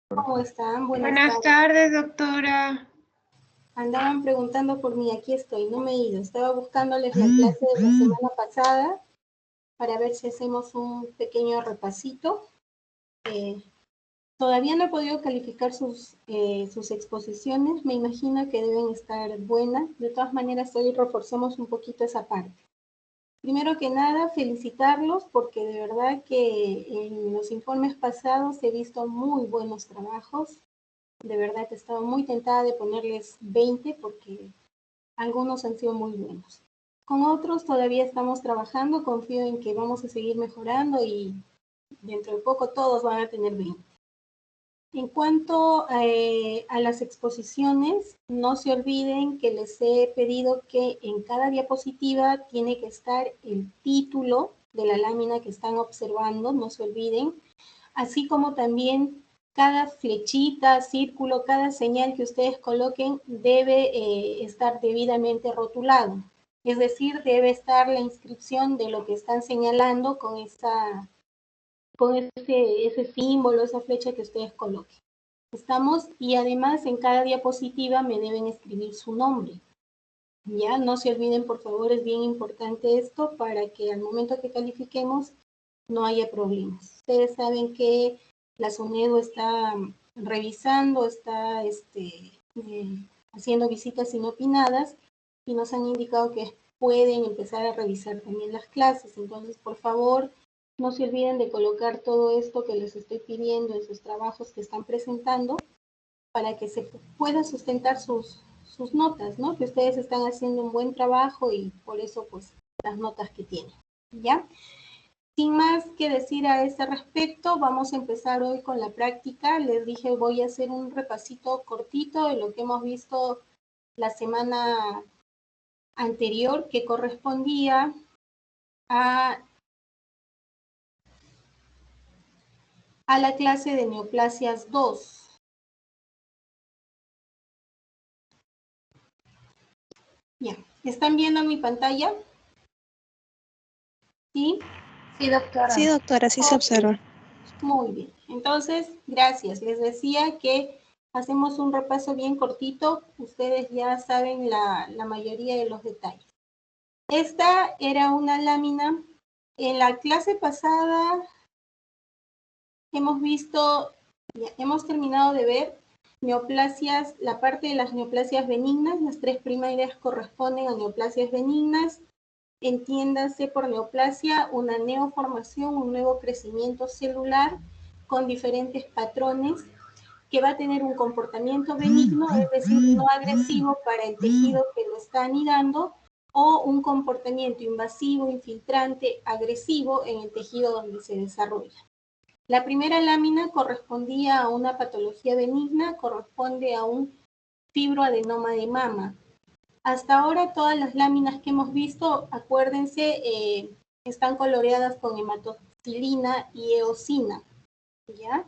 ¿Cómo están? Buenas Buenas tardes. tardes, doctora. Andaban preguntando por mí, aquí estoy, no me he ido. Estaba buscándoles la clase de la semana pasada para ver si hacemos un pequeño repasito. Todavía no he podido calificar sus exposiciones, me imagino que deben estar buenas. De todas maneras, hoy reforcemos un poquito esa parte. Primero que nada, felicitarlos porque de verdad que en los informes pasados he visto muy buenos trabajos. De verdad que estaba muy tentada de ponerles 20 porque algunos han sido muy buenos. Con otros todavía estamos trabajando, confío en que vamos a seguir mejorando y dentro de poco todos van a tener 20. En cuanto a las exposiciones, no se olviden que les he pedido que en cada diapositiva tiene que estar el título de la lámina que están observando, no se olviden, así como también cada flechita, círculo, cada señal que ustedes coloquen debe estar debidamente rotulado. Es decir, debe estar la inscripción de lo que están señalando con ese símbolo, esa flecha que ustedes coloquen. Estamos, y además en cada diapositiva me deben escribir su nombre. Ya, no se olviden, por favor, es bien importante esto para que al momento que califiquemos no haya problemas. Ustedes saben que la SUNEDU está revisando, está haciendo visitas inopinadas y nos han indicado que pueden empezar a revisar también las clases. Entonces, por favor, no se olviden de colocar todo esto que les estoy pidiendo en sus trabajos que están presentando para que se pueda sustentar sus notas, ¿no? Que ustedes están haciendo un buen trabajo y por eso, pues, las notas que tienen, ¿ya? Sin más que decir a este respecto, vamos a empezar hoy con la práctica. Les dije, voy a hacer un repasito cortito de lo que hemos visto la semana anterior, que correspondía a la clase de neoplasias 2. Ya, ¿están viendo mi pantalla? ¿Sí? Sí, doctora. Sí, doctora, sí se observa. Muy bien, entonces, gracias. Les decía que hacemos un repaso bien cortito. Ustedes ya saben la mayoría de los detalles. Esta era una lámina. En la clase pasada hemos visto, ya, hemos terminado de ver neoplasias, la parte de las neoplasias benignas. Las tres primeras corresponden a neoplasias benignas. Entiéndase por neoplasia una neoformación, un nuevo crecimiento celular con diferentes patrones que va a tener un comportamiento benigno, es decir, no agresivo para el tejido que lo está anidando, o un comportamiento invasivo, infiltrante, agresivo en el tejido donde se desarrolla. La primera lámina correspondía a una patología benigna, corresponde a un fibroadenoma de mama. Hasta ahora todas las láminas que hemos visto, acuérdense, están coloreadas con hematoxilina y eosina, ¿ya?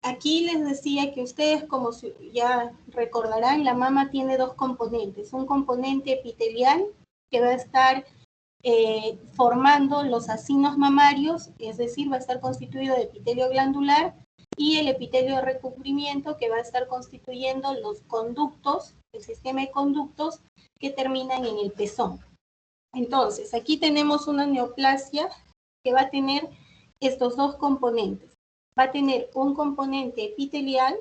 Aquí les decía que ustedes, como ya recordarán, la mama tiene dos componentes. Un componente epitelial que va a estar formando los acinos mamarios, es decir, va a estar constituido de epitelio glandular, y el epitelio de recubrimiento que va a estar constituyendo los conductos, el sistema de conductos que terminan en el pezón. Entonces, aquí tenemos una neoplasia que va a tener estos dos componentes. Va a tener un componente epitelial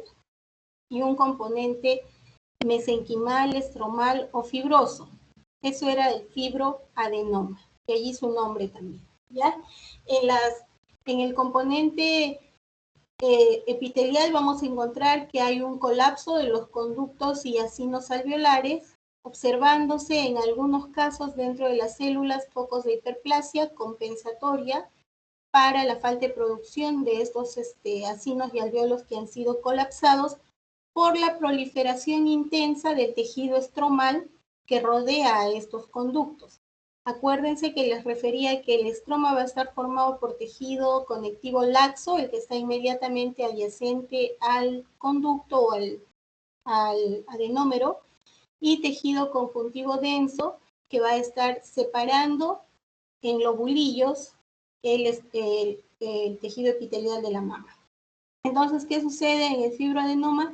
y un componente mesenquimal, estromal o fibroso. Eso era el fibroadenoma, que allí su nombre también, ¿ya? En el componente epitelial vamos a encontrar que hay un colapso de los conductos y acinos alveolares, observándose en algunos casos dentro de las células focos de hiperplasia compensatoria para la falta de producción de estos acinos y alveolos que han sido colapsados por la proliferación intensa del tejido estromal que rodea a estos conductos. Acuérdense que les refería que el estroma va a estar formado por tejido conectivo laxo, el que está inmediatamente adyacente al conducto o al adenómero, y tejido conjuntivo denso, que va a estar separando en lobulillos el tejido epitelial de la mama. Entonces, ¿qué sucede en el fibroadenoma?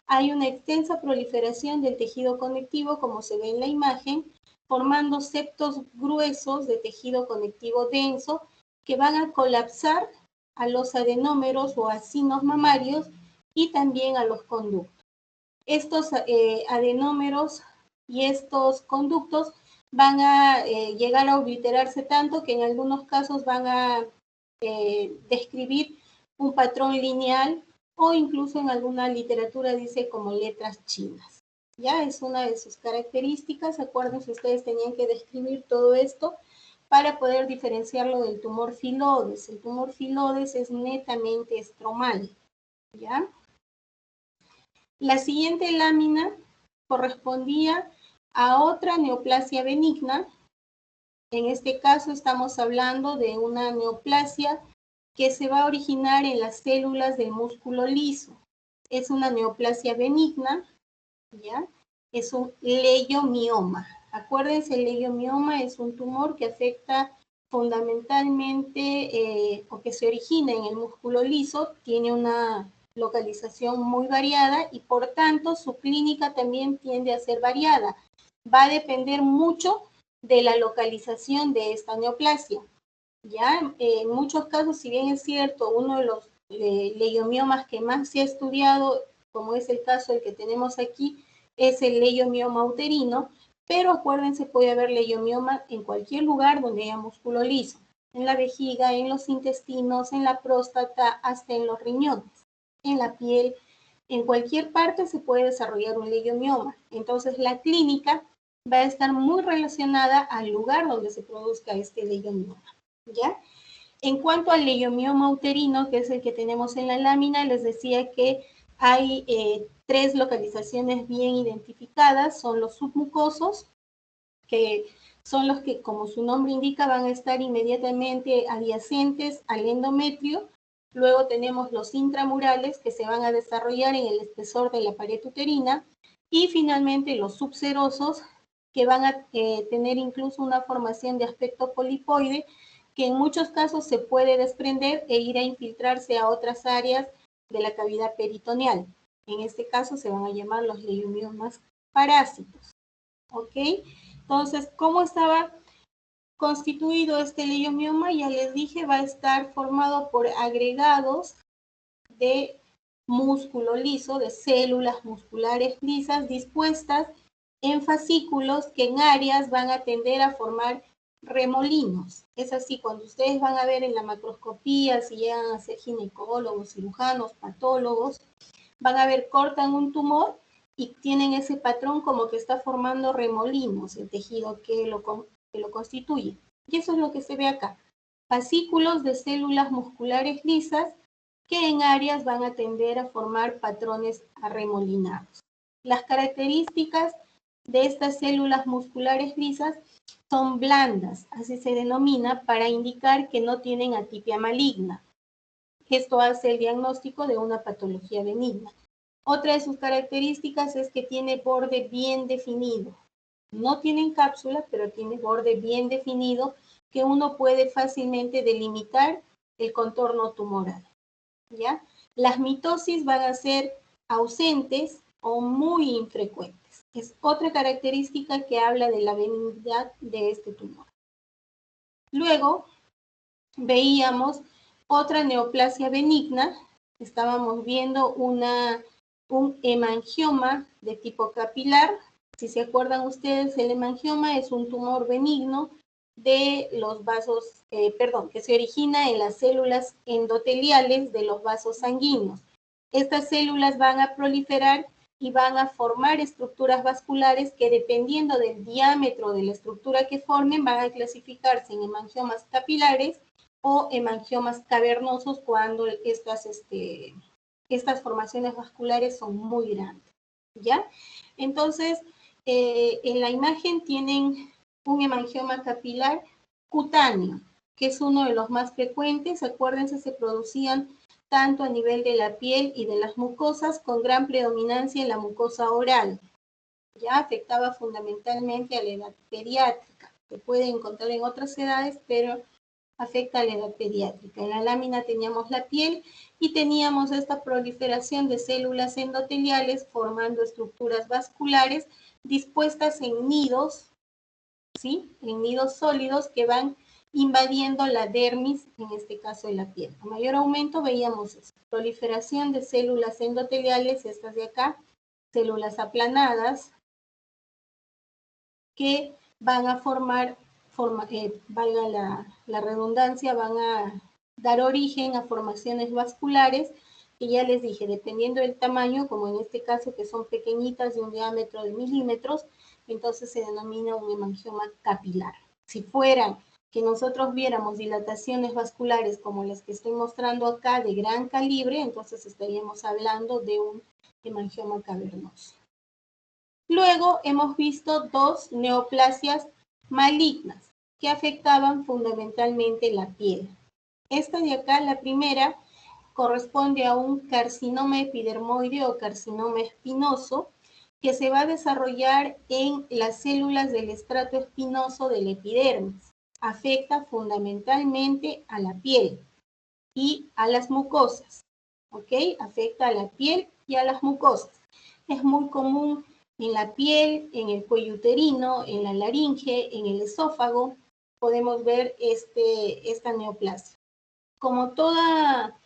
Hay una extensa proliferación del tejido conectivo, como se ve en la imagen, formando septos gruesos de tejido conectivo denso que van a colapsar a los adenómeros o acinos mamarios y también a los conductos. Estos adenómeros y estos conductos van a llegar a obliterarse tanto que en algunos casos van a describir un patrón lineal o incluso en alguna literatura dice como letras chinas. Ya es una de sus características. Acuérdense, ustedes tenían que describir todo esto para poder diferenciarlo del tumor filodes. El tumor filodes es netamente estromal, ¿ya? La siguiente lámina correspondía a otra neoplasia benigna. En este caso estamos hablando de una neoplasia que se va a originar en las células del músculo liso. Es una neoplasia benigna, ¿ya? Es un leiomioma. Acuérdense, el leiomioma es un tumor que afecta fundamentalmente o que se origina en el músculo liso, tiene una localización muy variada y por tanto su clínica también tiende a ser variada. Va a depender mucho de la localización de esta neoplasia. Ya, en muchos casos, si bien es cierto, uno de los leiomiomas que más se ha estudiado, como es el caso del que tenemos aquí, es el leiomioma uterino, pero acuérdense, puede haber leiomioma en cualquier lugar donde haya músculo liso, en la vejiga, en los intestinos, en la próstata, hasta en los riñones, en la piel, en cualquier parte se puede desarrollar un leiomioma. Entonces, la clínica va a estar muy relacionada al lugar donde se produzca este leiomioma. ¿Ya? En cuanto al leiomioma uterino, que es el que tenemos en la lámina, les decía que hay tres localizaciones bien identificadas, son los submucosos, que son los que, como su nombre indica, van a estar inmediatamente adyacentes al endometrio. Luego tenemos los intramurales, que se van a desarrollar en el espesor de la pared uterina. Y finalmente los subserosos, que van a tener incluso una formación de aspecto polipoide, que en muchos casos se puede desprender e ir a infiltrarse a otras áreas de la cavidad peritoneal. En este caso se van a llamar los leiomiomas parásitos. ¿Ok? Entonces, ¿cómo estaba constituido este leiomioma? Ya les dije, va a estar formado por agregados de músculo liso, de células musculares lisas dispuestas en fascículos que en áreas van a tender a formar remolinos. Es así, cuando ustedes van a ver en la macroscopía, si llegan a ser ginecólogos, cirujanos, patólogos, van a ver, cortan un tumor y tienen ese patrón como que está formando remolinos, el tejido que lo constituye. Y eso es lo que se ve acá. Fascículos de células musculares lisas que en áreas van a tender a formar patrones arremolinados. Las características de estas células musculares lisas son blandas, así se denomina, para indicar que no tienen atipia maligna. Esto hace el diagnóstico de una patología benigna. Otra de sus características es que tiene borde bien definido. No tienen cápsula, pero tiene borde bien definido que uno puede fácilmente delimitar el contorno tumoral. ¿Ya? Las mitosis van a ser ausentes o muy infrecuentes. Es otra característica que habla de la benignidad de este tumor. Luego veíamos otra neoplasia benigna. Estábamos viendo un hemangioma de tipo capilar. Si se acuerdan ustedes, el hemangioma es un tumor benigno de los vasos, que se origina en las células endoteliales de los vasos sanguíneos. Estas células van a proliferar y van a formar estructuras vasculares que, dependiendo del diámetro de la estructura que formen, van a clasificarse en hemangiomas capilares o hemangiomas cavernosos cuando estas formaciones vasculares son muy grandes, ¿ya? Entonces, en la imagen tienen un hemangioma capilar cutáneo, que es uno de los más frecuentes. Acuérdense, se producían tanto a nivel de la piel y de las mucosas, con gran predominancia en la mucosa oral. Ya afectaba fundamentalmente a la edad pediátrica. Se puede encontrar en otras edades, pero afecta a la edad pediátrica. En la lámina teníamos la piel y teníamos esta proliferación de células endoteliales formando estructuras vasculares dispuestas en nidos, ¿sí? En nidos sólidos que van invadiendo la dermis, en este caso de la piel. A mayor aumento veíamos eso, proliferación de células endoteliales, estas de acá, células aplanadas, que van a formar, valga la redundancia, van a dar origen a formaciones vasculares, que ya les dije, dependiendo del tamaño, como en este caso que son pequeñitas de un diámetro de milímetros, entonces se denomina un hemangioma capilar. Si fueran que nosotros viéramos dilataciones vasculares como las que estoy mostrando acá de gran calibre, entonces estaríamos hablando de un hemangioma cavernoso. Luego hemos visto dos neoplasias malignas que afectaban fundamentalmente la piel. Esta de acá, la primera, corresponde a un carcinoma epidermoide o carcinoma espinoso que se va a desarrollar en las células del estrato espinoso del epidermis. Afecta fundamentalmente a la piel y a las mucosas, ¿ok? Afecta a la piel y a las mucosas. Es muy común en la piel, en el cuello uterino, en la laringe, en el esófago, podemos ver esta neoplasia. Como toda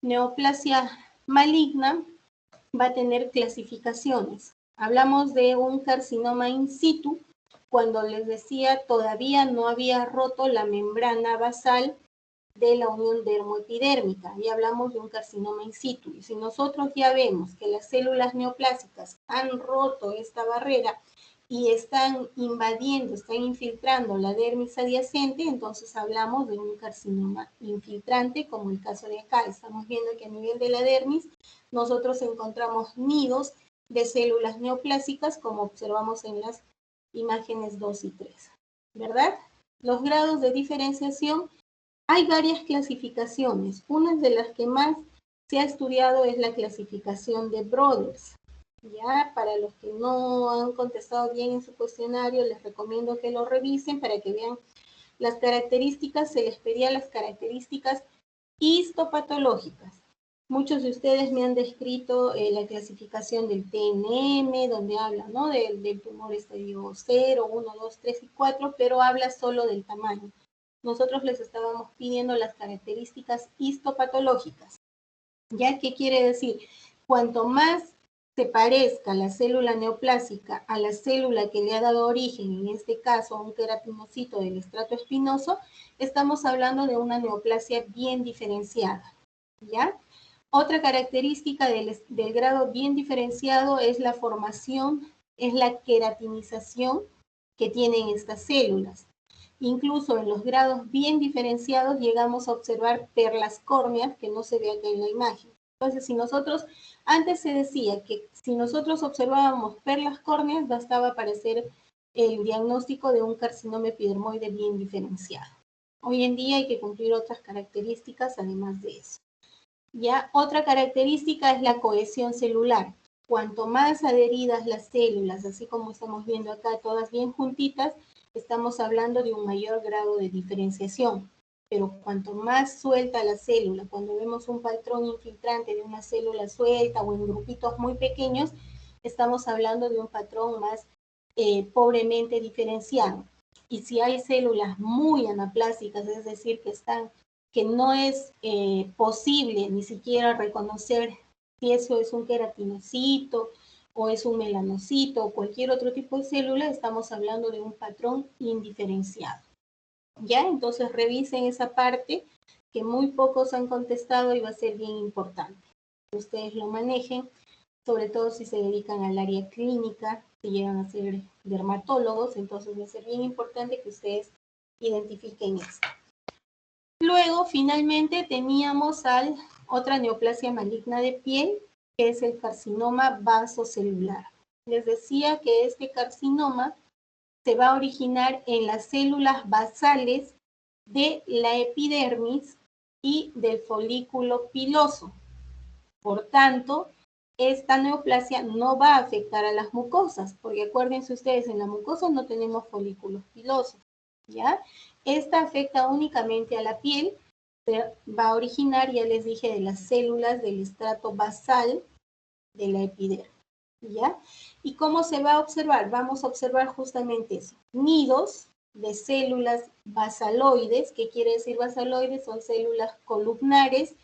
neoplasia maligna, va a tener clasificaciones. Hablamos de un carcinoma in situ, cuando les decía todavía no había roto la membrana basal de la unión dermoepidérmica, y hablamos de un carcinoma in situ. Y si nosotros ya vemos que las células neoplásicas han roto esta barrera y están invadiendo, están infiltrando la dermis adyacente, entonces hablamos de un carcinoma infiltrante, como el caso de acá. Estamos viendo que a nivel de la dermis nosotros encontramos nidos de células neoplásicas, como observamos en las imágenes 2 y 3, ¿verdad? Los grados de diferenciación, hay varias clasificaciones. Una de las que más se ha estudiado es la clasificación de Broders. Ya, para los que no han contestado bien en su cuestionario, les recomiendo que lo revisen para que vean las características. Se les pedía las características histopatológicas. Muchos de ustedes me han descrito la clasificación del TNM, donde habla, ¿no?, del tumor estadio 0, 1, 2, 3 y 4, pero habla solo del tamaño. Nosotros les estábamos pidiendo las características histopatológicas. ¿Ya? ¿Qué quiere decir? Cuanto más se parezca la célula neoplásica a la célula que le ha dado origen, en este caso a un queratinocito del estrato espinoso, estamos hablando de una neoplasia bien diferenciada. ¿Ya? Otra característica del grado bien diferenciado es la formación, es la queratinización que tienen estas células. Incluso en los grados bien diferenciados llegamos a observar perlas córneas, que no se ve acá en la imagen. Entonces, si nosotros, antes se decía que si nosotros observábamos perlas córneas, bastaba para hacer el diagnóstico de un carcinoma epidermoide bien diferenciado. Hoy en día hay que cumplir otras características además de eso. Ya, otra característica es la cohesión celular. Cuanto más adheridas las células, así como estamos viendo acá, todas bien juntitas, estamos hablando de un mayor grado de diferenciación. Pero cuanto más suelta la célula, cuando vemos un patrón infiltrante de una célula suelta o en grupitos muy pequeños, estamos hablando de un patrón más pobremente diferenciado. Y si hay células muy anaplásicas, es decir, que no es posible ni siquiera reconocer si eso es un queratinocito o es un melanocito o cualquier otro tipo de célula, estamos hablando de un patrón indiferenciado. ¿Ya? Entonces revisen esa parte que muy pocos han contestado y va a ser bien importante que ustedes lo manejen, sobre todo si se dedican al área clínica, si llegan a ser dermatólogos, entonces va a ser bien importante que ustedes identifiquen esto. Luego, finalmente, teníamos otra neoplasia maligna de piel, que es el carcinoma vasocelular. Les decía que este carcinoma se va a originar en las células basales de la epidermis y del folículo piloso. Por tanto, esta neoplasia no va a afectar a las mucosas, porque acuérdense ustedes, en la mucosa no tenemos folículos pilosos. ¿ya? Esta afecta únicamente a la piel, va a originar, ya les dije, de las células del estrato basal de la epidermis, ¿ya? ¿Y cómo se va a observar? Vamos a observar justamente eso, nidos de células basaloides. ¿Qué quiere decir basaloides? Son células columnares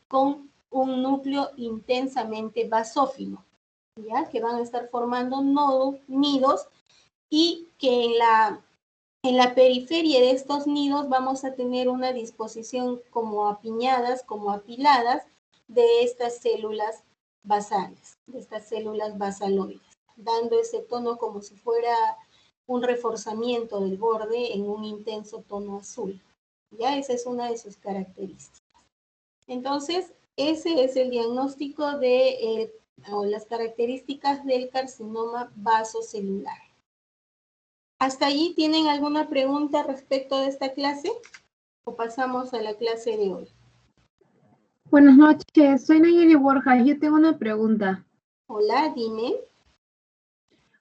con un núcleo intensamente basófilo, ¿ya? Que van a estar formando nidos y que en la periferia de estos nidos vamos a tener una disposición como apiñadas, como apiladas de estas células basales, de estas células basaloides, dando ese tono como si fuera un reforzamiento del borde en un intenso tono azul. Ya, esa es una de sus características. Entonces, ese es el diagnóstico de o las características del carcinoma vasocelular. ¿Hasta allí tienen alguna pregunta respecto de esta clase? ¿O pasamos a la clase de hoy? Buenas noches, soy Nayeli Borja. Yo tengo una pregunta. Hola, dime.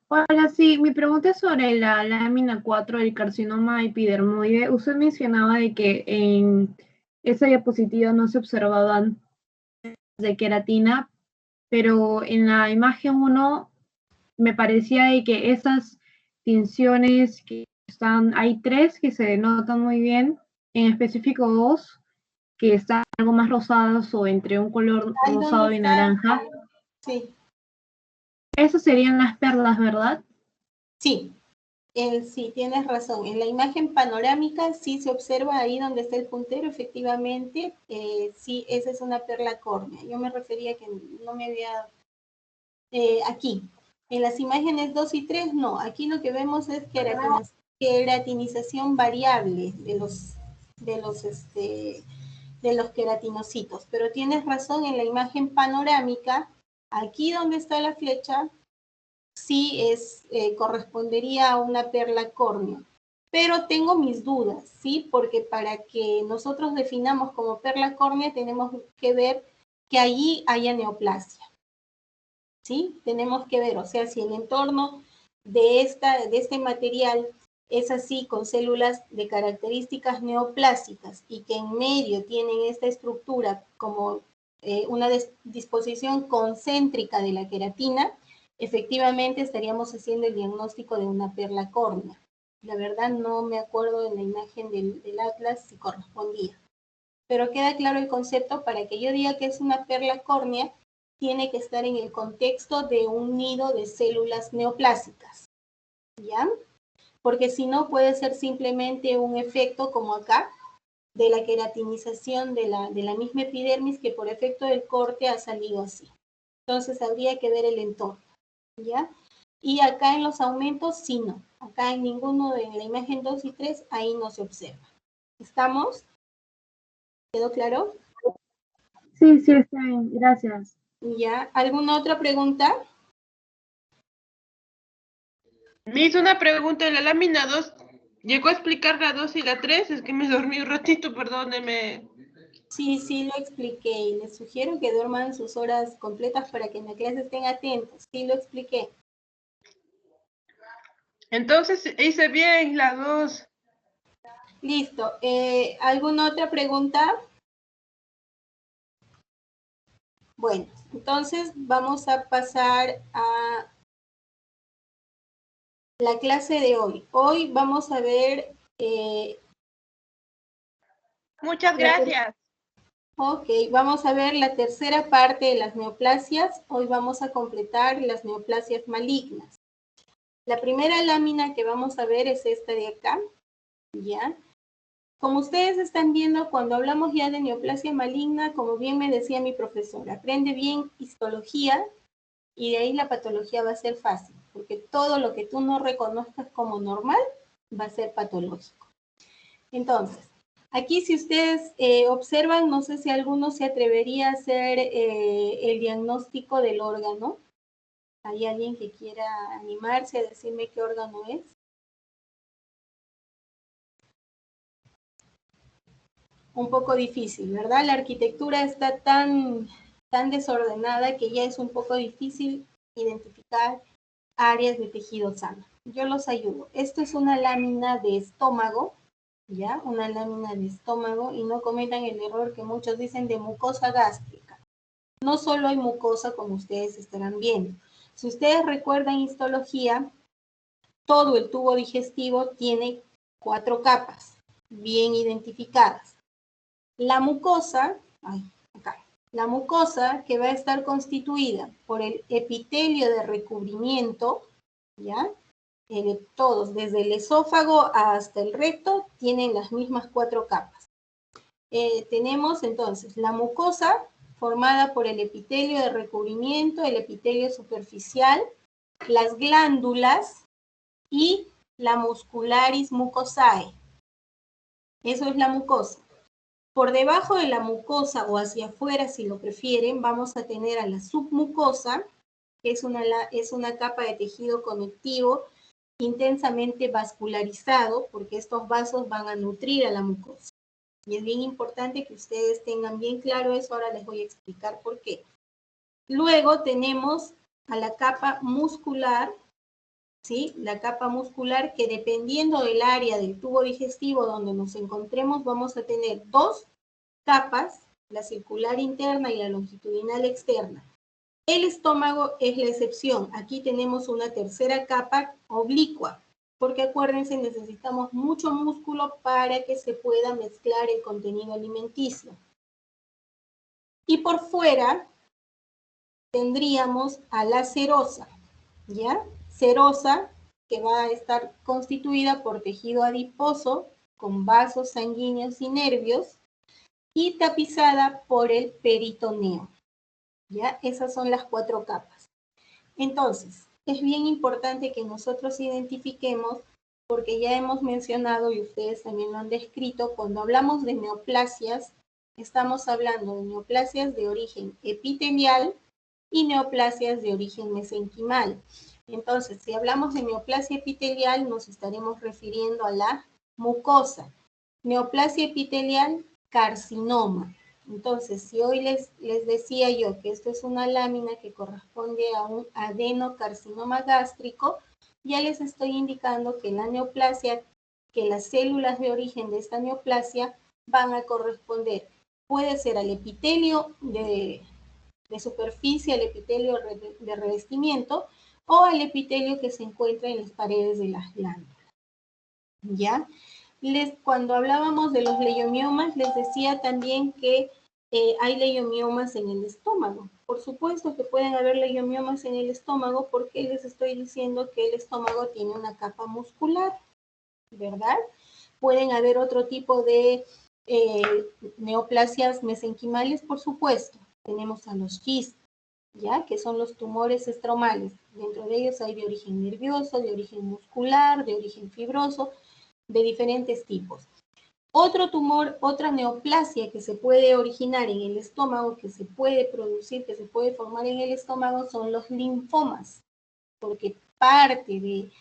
Hola, sí, mi pregunta es sobre la lámina 4 del carcinoma epidermoide. Usted mencionaba de que en esa diapositiva no se observaban de queratina, pero en la imagen 1 me parecía de que esas tinciones que están, hay 3 que se denotan muy bien, en específico 2 que están algo más rosados o entre un color Ahí donde rosado y está, naranja. sí, Esas serían las perlas, ¿verdad? sí, sí, tienes razón. En la imagen panorámica sí se observa ahí donde está el puntero, efectivamente, sí, esa es una perla córnea. Yo me refería que no me había... aquí, en las imágenes 2 y 3, no, aquí lo que vemos es queratinización variable de los queratinocitos, pero tienes razón, en la imagen panorámica, aquí donde está la flecha, sí correspondería a una perla córnea. Pero tengo mis dudas, ¿sí? Porque para que nosotros definamos como perla córnea tenemos que ver que allí haya neoplasia, ¿sí? Tenemos que ver, o sea, si el entorno de este material es así, con células de características neoplásicas y que en medio tienen esta estructura como una disposición concéntrica de la queratina, efectivamente estaríamos haciendo el diagnóstico de una perla córnea. La verdad no me acuerdo en la imagen del atlas si correspondía. Pero queda claro el concepto. Para que yo diga que es una perla córnea, tiene que estar en el contexto de un nido de células neoplásicas, ¿ya? Porque si no puede ser simplemente un efecto como acá, de la queratinización de la misma epidermis que por efecto del corte ha salido así. Entonces habría que ver el entorno, ¿ya? Y acá en los aumentos, sí no. Acá en ninguno de la imagen 2 y 3, ahí no se observa. ¿Estamos? ¿Quedó claro? Sí, sí, está bien, gracias. ¿Ya? ¿Alguna otra pregunta? Me hizo una pregunta en la lámina 2. ¿Llegó a explicar la 2 y la 3? Es que me dormí un ratito, perdóneme. Sí, sí lo expliqué y les sugiero que duerman sus horas completas para que en la clase estén atentos. Sí lo expliqué. Entonces hice bien la 2. Listo. ¿Alguna otra pregunta? Bueno, entonces vamos a pasar a la clase de hoy. Hoy vamos a ver... Muchas gracias. Ok, vamos a ver la tercera parte de las neoplasias. Hoy vamos a completar las neoplasias malignas. La primera lámina que vamos a ver es esta de acá, ¿ya? Como ustedes están viendo, cuando hablamos ya de neoplasia maligna, como bien me decía mi profesor, aprende bien histología y de ahí la patología va a ser fácil, porque todo lo que tú no reconozcas como normal va a ser patológico. Entonces, aquí si ustedes observan, no sé si alguno se atrevería a hacer el diagnóstico del órgano. ¿Hay alguien que quiera animarse a decirme qué órgano es? Un poco difícil, ¿verdad? La arquitectura está tan desordenada que ya es un poco difícil identificar áreas de tejido sano. Yo los ayudo. Esto es una lámina de estómago, ¿ya? Una lámina de estómago, y no cometan el error que muchos dicen de mucosa gástrica. No solo hay mucosa, como ustedes estarán viendo. Si ustedes recuerdan histología, todo el tubo digestivo tiene 4 capas bien identificadas. La mucosa, la mucosa que va a estar constituida por el epitelio de recubrimiento, ¿ya? Todos, desde el esófago hasta el recto, tienen las mismas 4 capas. Tenemos entonces la mucosa formada por el epitelio de recubrimiento, el epitelio superficial, las glándulas y la muscularis mucosae. Eso es la mucosa. Por debajo de la mucosa o hacia afuera, si lo prefieren, vamos a tener a la submucosa, que es una capa de tejido conectivo intensamente vascularizado, porque estos vasos van a nutrir a la mucosa. Y es bien importante que ustedes tengan bien claro eso. Ahora les voy a explicar por qué. Luego tenemos a la capa muscular, ¿sí? La capa muscular, que dependiendo del área del tubo digestivo donde nos encontremos, vamos a tener 2 capas, la circular interna y la longitudinal externa. El estómago es la excepción. Aquí tenemos una tercera capa oblicua, porque acuérdense, necesitamos mucho músculo para que se pueda mezclar el contenido alimenticio. Y por fuera tendríamos a la serosa, ¿ya? Serosa, que va a estar constituida por tejido adiposo con vasos sanguíneos y nervios, y tapizada por el peritoneo, ¿ya? Esas son las 4 capas. Entonces, es bien importante que nosotros identifiquemos, porque ya hemos mencionado y ustedes también lo han descrito, cuando hablamos de neoplasias, estamos hablando de neoplasias de origen epitelial y neoplasias de origen mesenquimal. Entonces, si hablamos de neoplasia epitelial, nos estaremos refiriendo a la mucosa. Neoplasia epitelial, carcinoma. Entonces, si hoy les decía yo que esto es una lámina que corresponde a un adenocarcinoma gástrico, ya les estoy indicando que la neoplasia, que las células de origen de esta neoplasia van a corresponder, puede ser al epitelio de superficie, al epitelio de revestimiento, o al epitelio que se encuentra en las paredes de las glándulas. ¿Ya? Cuando hablábamos de los leiomiomas, les decía también que hay leiomiomas en el estómago. Por supuesto que pueden haber leiomiomas en el estómago, porque les estoy diciendo que el estómago tiene una capa muscular, ¿verdad? Pueden haber otro tipo de neoplasias mesenquimales, por supuesto. Tenemos a los quistes, ¿ya? Que son los tumores estromales. Dentro de ellos hay de origen nervioso, de origen muscular, de origen fibroso, de diferentes tipos. Otro tumor, otra neoplasia que se puede originar en el estómago, que se puede producir, que se puede formar en el estómago, son los linfomas, porque parte de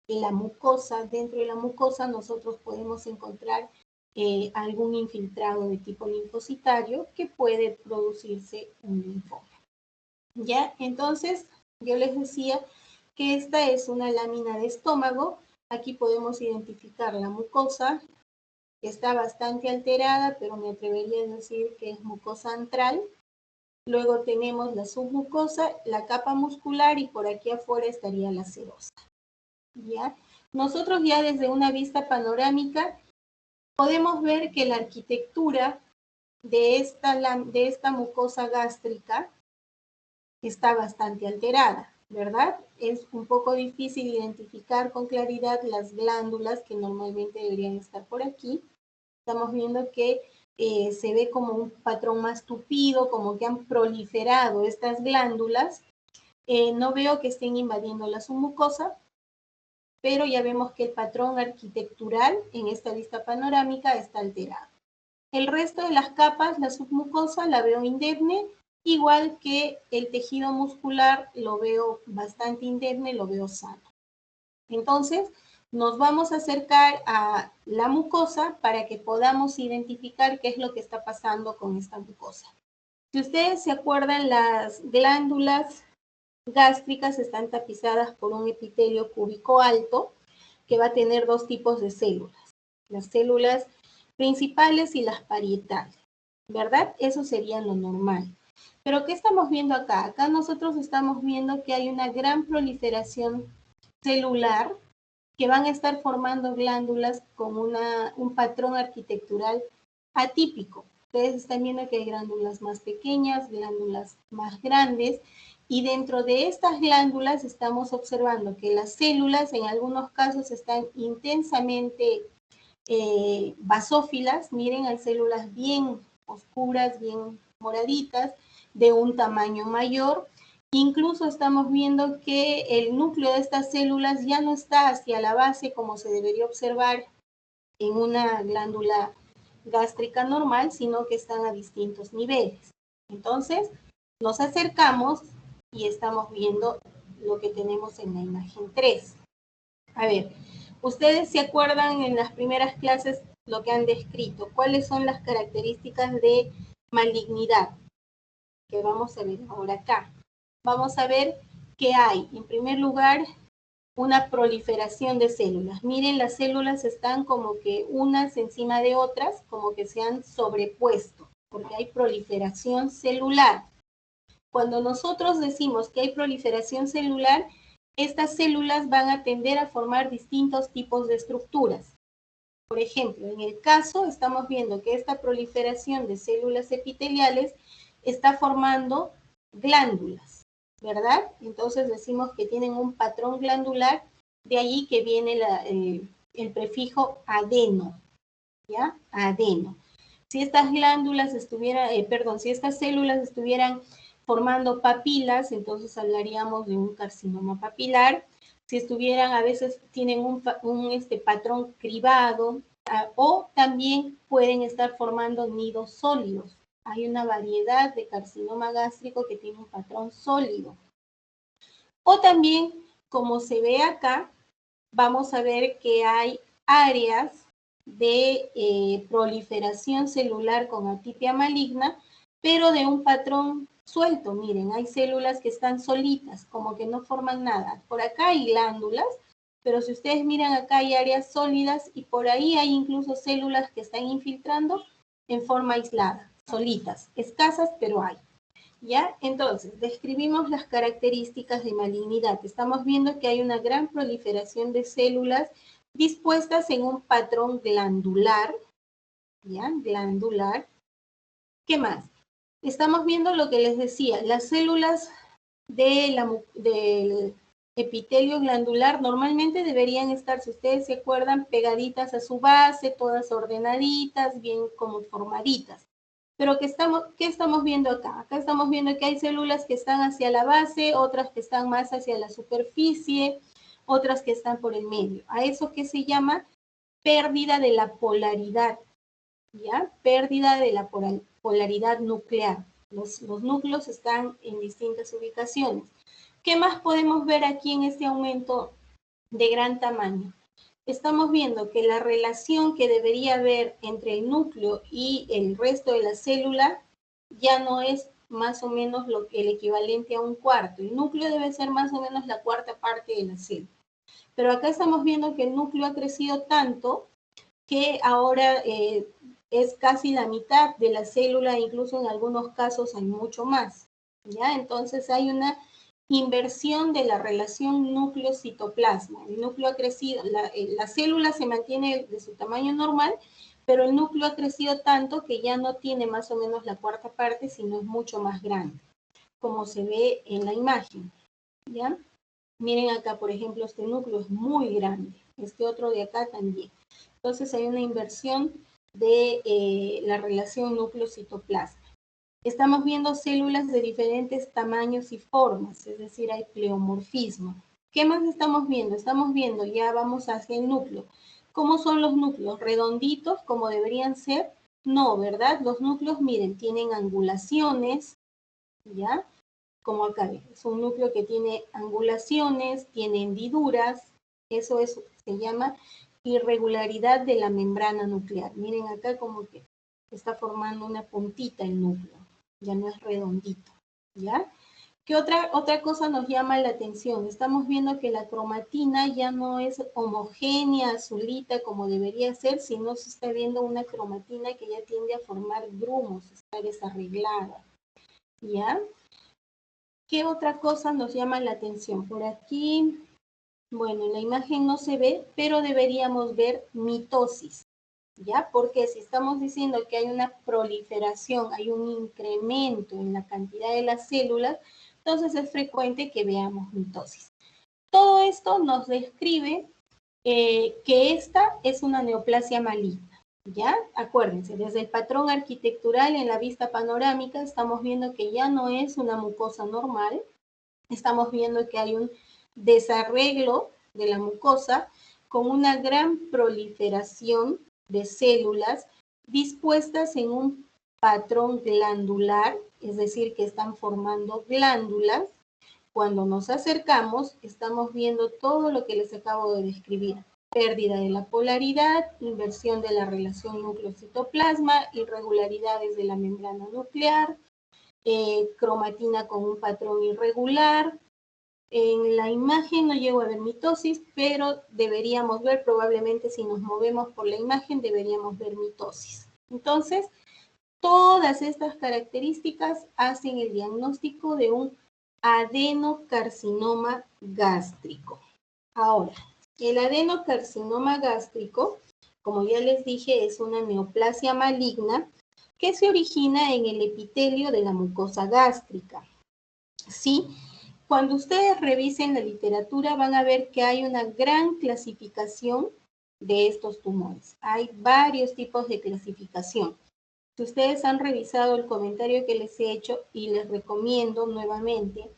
la mucosa, dentro de la mucosa nosotros podemos encontrar algún infiltrado de tipo linfocitario que puede producirse un linfoma. ¿Ya? Entonces, yo les decía que esta es una lámina de estómago. Aquí podemos identificar la mucosa, que está bastante alterada, pero me atrevería a decir que es mucosa antral. Luego tenemos la submucosa, la capa muscular, y por aquí afuera estaría la serosa. ¿Ya? Nosotros ya desde una vista panorámica podemos ver que la arquitectura de esta mucosa gástrica está bastante alterada, ¿verdad? Es un poco difícil identificar con claridad las glándulas que normalmente deberían estar por aquí. Estamos viendo que se ve como un patrón más tupido, como que han proliferado estas glándulas. No veo que estén invadiendo la submucosa, pero ya vemos que el patrón arquitectural en esta vista panorámica está alterado. El resto de las capas, la submucosa, la veo indemne, igual que el tejido muscular lo veo bastante indemne, lo veo sano. Entonces, nos vamos a acercar a la mucosa para que podamos identificar qué es lo que está pasando con esta mucosa. Si ustedes se acuerdan, las glándulas gástricas están tapizadas por un epitelio cúbico alto que va a tener dos tipos de células, las células principales y las parietales, ¿verdad? Eso sería lo normal. Pero ¿qué estamos viendo acá? Acá nosotros estamos viendo que hay una gran proliferación celular que van a estar formando glándulas con un patrón arquitectural atípico. Ustedes están viendo que hay glándulas más pequeñas, glándulas más grandes, y dentro de estas glándulas estamos observando que las células en algunos casos están intensamente basófilas. Miren, hay células bien oscuras, bien moraditas, de un tamaño mayor. Incluso estamos viendo que el núcleo de estas células ya no está hacia la base como se debería observar en una glándula gástrica normal, sino que están a distintos niveles. Entonces, nos acercamos y estamos viendo lo que tenemos en la imagen 3. A ver, ustedes se acuerdan en las primeras clases lo que han descrito. ¿Cuáles son las características de malignidad? Que vamos a ver ahora acá. Vamos a ver que hay, en primer lugar, una proliferación de células. Miren, las células están como que unas encima de otras, como que se han sobrepuesto, porque hay proliferación celular. Cuando nosotros decimos que hay proliferación celular, estas células van a tender a formar distintos tipos de estructuras. Por ejemplo, en el caso, estamos viendo que esta proliferación de células epiteliales está formando glándulas, ¿verdad? Entonces decimos que tienen un patrón glandular, de allí que viene el prefijo adeno, ¿ya? Adeno. Si estas glándulas estuvieran, si estas células estuvieran formando papilas, entonces hablaríamos de un carcinoma papilar. Si estuvieran, a veces tienen un patrón cribado, o también pueden estar formando nidos sólidos. Hay una variedad de carcinoma gástrico que tiene un patrón sólido. O también, como se ve acá, vamos a ver que hay áreas de proliferación celular con atipia maligna, pero de un patrón suelto. Miren, hay células que están solitas, como que no forman nada. Por acá hay glándulas, pero si ustedes miran acá hay áreas sólidas y por ahí hay incluso células que están infiltrando en forma aislada, solitas, escasas, pero hay. ¿Ya? Entonces, describimos las características de malignidad. Estamos viendo que hay una gran proliferación de células dispuestas en un patrón glandular, ¿ya? Glandular. ¿Qué más? Estamos viendo lo que les decía, las células del epitelio glandular normalmente deberían estar, si ustedes se acuerdan, pegaditas a su base, todas ordenaditas, bien como formaditas. Pero ¿qué estamos viendo acá? Acá estamos viendo que hay células que están hacia la base, otras que están más hacia la superficie, otras que están por el medio. A eso que se llama pérdida de la polaridad, ¿ya? Pérdida de la polaridad nuclear. Los núcleos están en distintas ubicaciones. ¿Qué más podemos ver aquí en este aumento de gran tamaño? Estamos viendo que la relación que debería haber entre el núcleo y el resto de la célula ya no es más o menos el equivalente a un cuarto. El núcleo debe ser más o menos la cuarta parte de la célula. Pero acá estamos viendo que el núcleo ha crecido tanto que ahora es casi la mitad de la célula, incluso en algunos casos hay mucho más, ¿ya? Entonces hay una inversión de la relación núcleo-citoplasma. El núcleo ha crecido, la célula se mantiene de su tamaño normal, pero el núcleo ha crecido tanto que ya no tiene más o menos la cuarta parte, sino es mucho más grande, como se ve en la imagen, ¿ya? Miren acá, por ejemplo, este núcleo es muy grande, este otro de acá también. Entonces hay una inversión de la relación núcleo-citoplasma. Estamos viendo células de diferentes tamaños y formas, es decir, hay pleomorfismo. ¿Qué más estamos viendo? Estamos viendo, ya vamos hacia el núcleo. ¿Cómo son los núcleos? ¿Redonditos como deberían ser? No, ¿verdad? Los núcleos, miren, tienen angulaciones, ¿ya? Como acá, es un núcleo que tiene angulaciones, tiene hendiduras, eso se llama irregularidad de la membrana nuclear. Miren acá como que está formando una puntita el núcleo, ya no es redondito, ¿ya? ¿Qué otra cosa nos llama la atención? Estamos viendo que la cromatina ya no es homogénea, azulita como debería ser, sino se está viendo una cromatina que ya tiende a formar grumos, está desarreglada. ¿Ya? ¿Qué otra cosa nos llama la atención? Por aquí, bueno, en la imagen no se ve, pero deberíamos ver mitosis. ¿Ya? Porque si estamos diciendo que hay una proliferación, hay un incremento en la cantidad de las células, entonces es frecuente que veamos mitosis. Todo esto nos describe que esta es una neoplasia maligna, ¿ya? Acuérdense, desde el patrón arquitectural en la vista panorámica estamos viendo que ya no es una mucosa normal, estamos viendo que hay un desarreglo de la mucosa con una gran proliferación de células dispuestas en un patrón glandular, es decir, que están formando glándulas. Cuando nos acercamos, estamos viendo todo lo que les acabo de describir. Pérdida de la polaridad, inversión de la relación núcleo-citoplasma, irregularidades de la membrana nuclear, cromatina con un patrón irregular. En la imagen no llego a ver mitosis, pero deberíamos ver, probablemente si nos movemos por la imagen, deberíamos ver mitosis. Entonces, todas estas características hacen el diagnóstico de un adenocarcinoma gástrico. Ahora, el adenocarcinoma gástrico, como ya les dije, es una neoplasia maligna que se origina en el epitelio de la mucosa gástrica. ¿Sí? Cuando ustedes revisen la literatura van a ver que hay una gran clasificación de estos tumores. Hay varios tipos de clasificación. Si ustedes han revisado el comentario que les he hecho y les recomiendo nuevamente,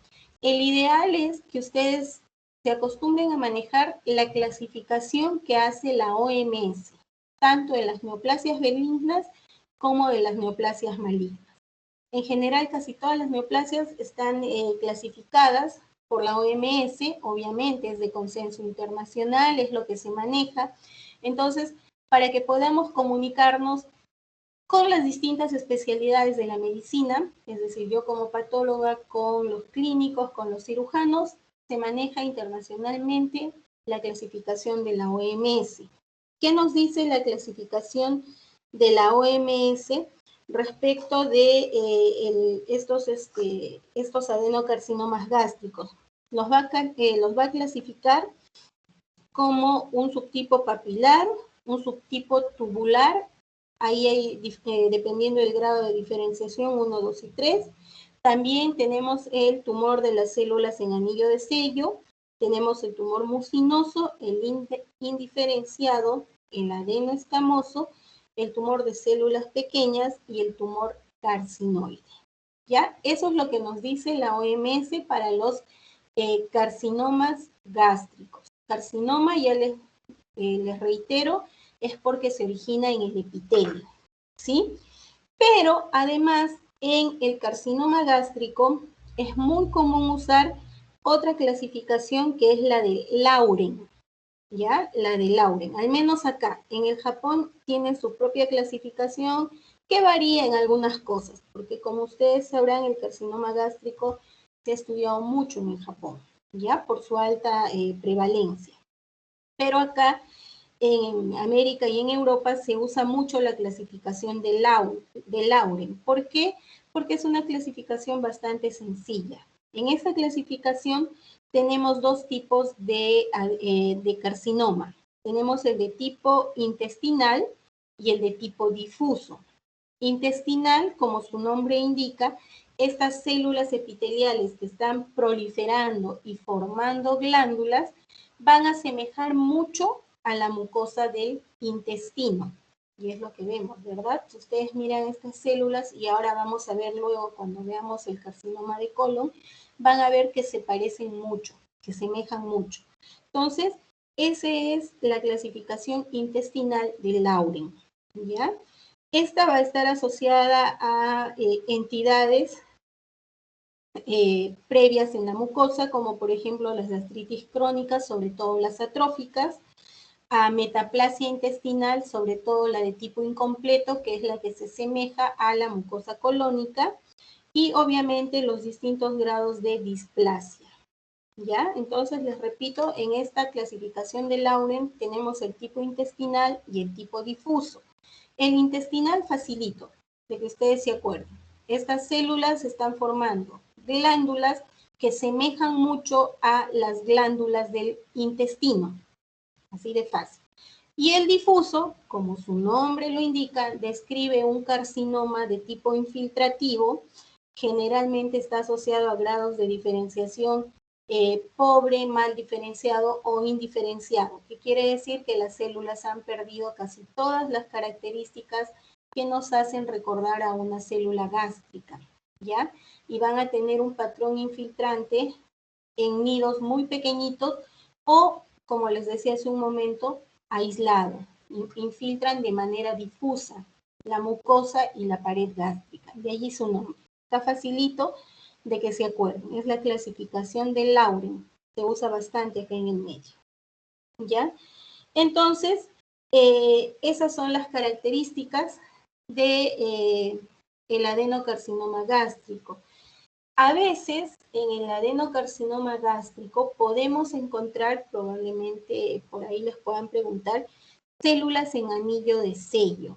el ideal es que ustedes se acostumbren a manejar la clasificación que hace la OMS, tanto de las neoplasias benignas como de las neoplasias malignas. En general, casi todas las neoplasias están clasificadas por la OMS, obviamente es de consenso internacional, es lo que se maneja. Entonces, para que podamos comunicarnos con las distintas especialidades de la medicina, es decir, yo como patóloga, con los clínicos, con los cirujanos, se maneja internacionalmente la clasificación de la OMS. ¿Qué nos dice la clasificación de la OMS respecto de estos adenocarcinomas gástricos? Los va a clasificar como un subtipo papilar, un subtipo tubular. Ahí hay, dependiendo del grado de diferenciación, 1, 2 y 3. También tenemos el tumor de las células en anillo de sello, tenemos el tumor mucinoso, el indiferenciado, el adenoescamoso, el tumor de células pequeñas y el tumor carcinoide. ¿Ya? Eso es lo que nos dice la OMS para los carcinomas gástricos. Carcinoma, ya les reitero, es porque se origina en el epitelio, ¿sí? Pero además, en el carcinoma gástrico es muy común usar otra clasificación que es la de Lauren, ¿ya? La de Lauren, al menos acá. En el Japón tienen su propia clasificación que varía en algunas cosas, porque como ustedes sabrán, el carcinoma gástrico se ha estudiado mucho en el Japón, ¿ya? Por su alta prevalencia. Pero acá en América y en Europa se usa mucho la clasificación de Lauren. ¿Por qué? Porque es una clasificación bastante sencilla. En esta clasificación tenemos dos tipos de carcinoma. Tenemos el de tipo intestinal y el de tipo difuso. Intestinal, como su nombre indica, estas células epiteliales que están proliferando y formando glándulas van a asemejar mucho a la mucosa del intestino. Y es lo que vemos, ¿verdad? Si ustedes miran estas células, y ahora vamos a ver luego cuando veamos el carcinoma de colon, van a ver que se parecen mucho, que semejan mucho. Entonces, esa es la clasificación intestinal de Lauren, ¿ya? Esta va a estar asociada a entidades previas en la mucosa, como por ejemplo las gastritis crónicas, sobre todo las atróficas, a metaplasia intestinal, sobre todo la de tipo incompleto, que es la que se asemeja a la mucosa colónica, y obviamente los distintos grados de displasia. ¿Ya? Entonces, les repito, en esta clasificación de Lauren tenemos el tipo intestinal y el tipo difuso. El intestinal facilito, de que ustedes se acuerden. Estas células se están formando glándulas que semejan mucho a las glándulas del intestino. Así de fácil. Y el difuso, como su nombre lo indica, describe un carcinoma de tipo infiltrativo. Generalmente está asociado a grados de diferenciación pobre, mal diferenciado o indiferenciado, que quiere decir que las células han perdido casi todas las características que nos hacen recordar a una célula gástrica, ¿ya? Y van a tener un patrón infiltrante en nidos muy pequeñitos o, como les decía hace un momento, aislado. Infiltran de manera difusa la mucosa y la pared gástrica. De allí su nombre. Está facilito de que se acuerden. Es la clasificación de Lauren. Se usa bastante acá en el medio. ¿Ya? Entonces, esas son las características de el adenocarcinoma gástrico. A veces, en el adenocarcinoma gástrico podemos encontrar, probablemente por ahí les puedan preguntar, células en anillo de sello,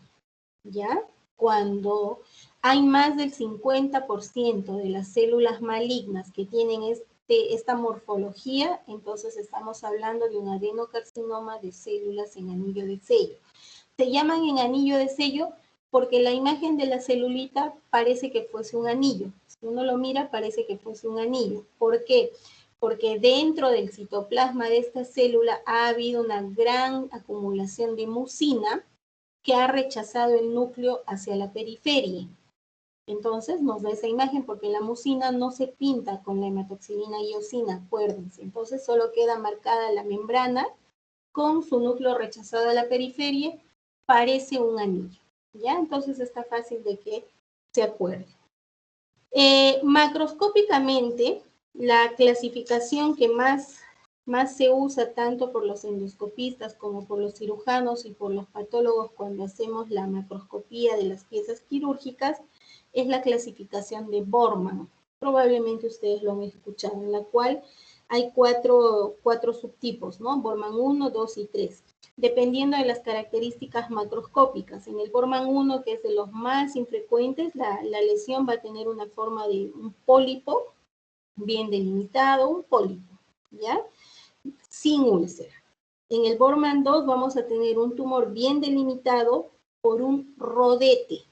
¿ya? Cuando hay más del 50% de las células malignas que tienen esta morfología, entonces estamos hablando de un adenocarcinoma de células en anillo de sello. Se llaman en anillo de sello porque la imagen de la celulita parece que fuese un anillo. Si uno lo mira, parece que fuese un anillo. ¿Por qué? Porque dentro del citoplasma de esta célula ha habido una gran acumulación de mucina que ha rechazado el núcleo hacia la periferia. Entonces nos da esa imagen porque la mucina no se pinta con la hematoxilina y eosina, acuérdense. Entonces solo queda marcada la membrana con su núcleo rechazado a la periferia, parece un anillo. ¿Ya? Entonces está fácil de que se acuerde. Macroscópicamente, la clasificación que más se usa tanto por los endoscopistas como por los cirujanos y por los patólogos cuando hacemos la macroscopía de las piezas quirúrgicas es la clasificación de Borman. Probablemente ustedes lo han escuchado, en la cual hay cuatro subtipos, ¿no? Borman 1, 2 y 3, dependiendo de las características macroscópicas. En el Borman 1, que es de los más infrecuentes, la lesión va a tener una forma de un pólipo bien delimitado, un pólipo, ¿ya? Sin úlcera. En el Borman 2 vamos a tener un tumor bien delimitado por un rodete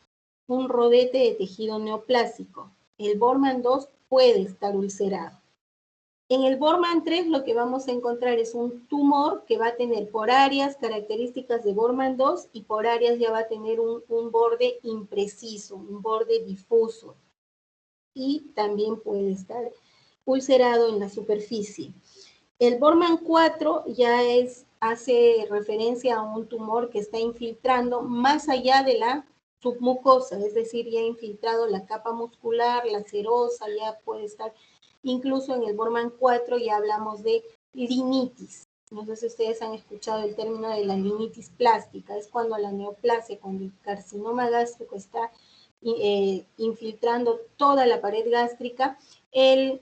de tejido neoplásico. El Borman 2 puede estar ulcerado. En el Borman 3 lo que vamos a encontrar es un tumor que va a tener por áreas características de Borman 2 y por áreas ya va a tener un borde impreciso, un borde difuso. Y también puede estar ulcerado en la superficie. El Borman 4 ya hace referencia a un tumor que está infiltrando más allá de la submucosa, es decir, ya ha infiltrado la capa muscular, la serosa, ya puede estar, incluso en el Borman 4 ya hablamos de linitis. No sé si ustedes han escuchado el término de la linitis plástica, es cuando la neoplasia, cuando el carcinoma gástrico está infiltrando toda la pared gástrica, el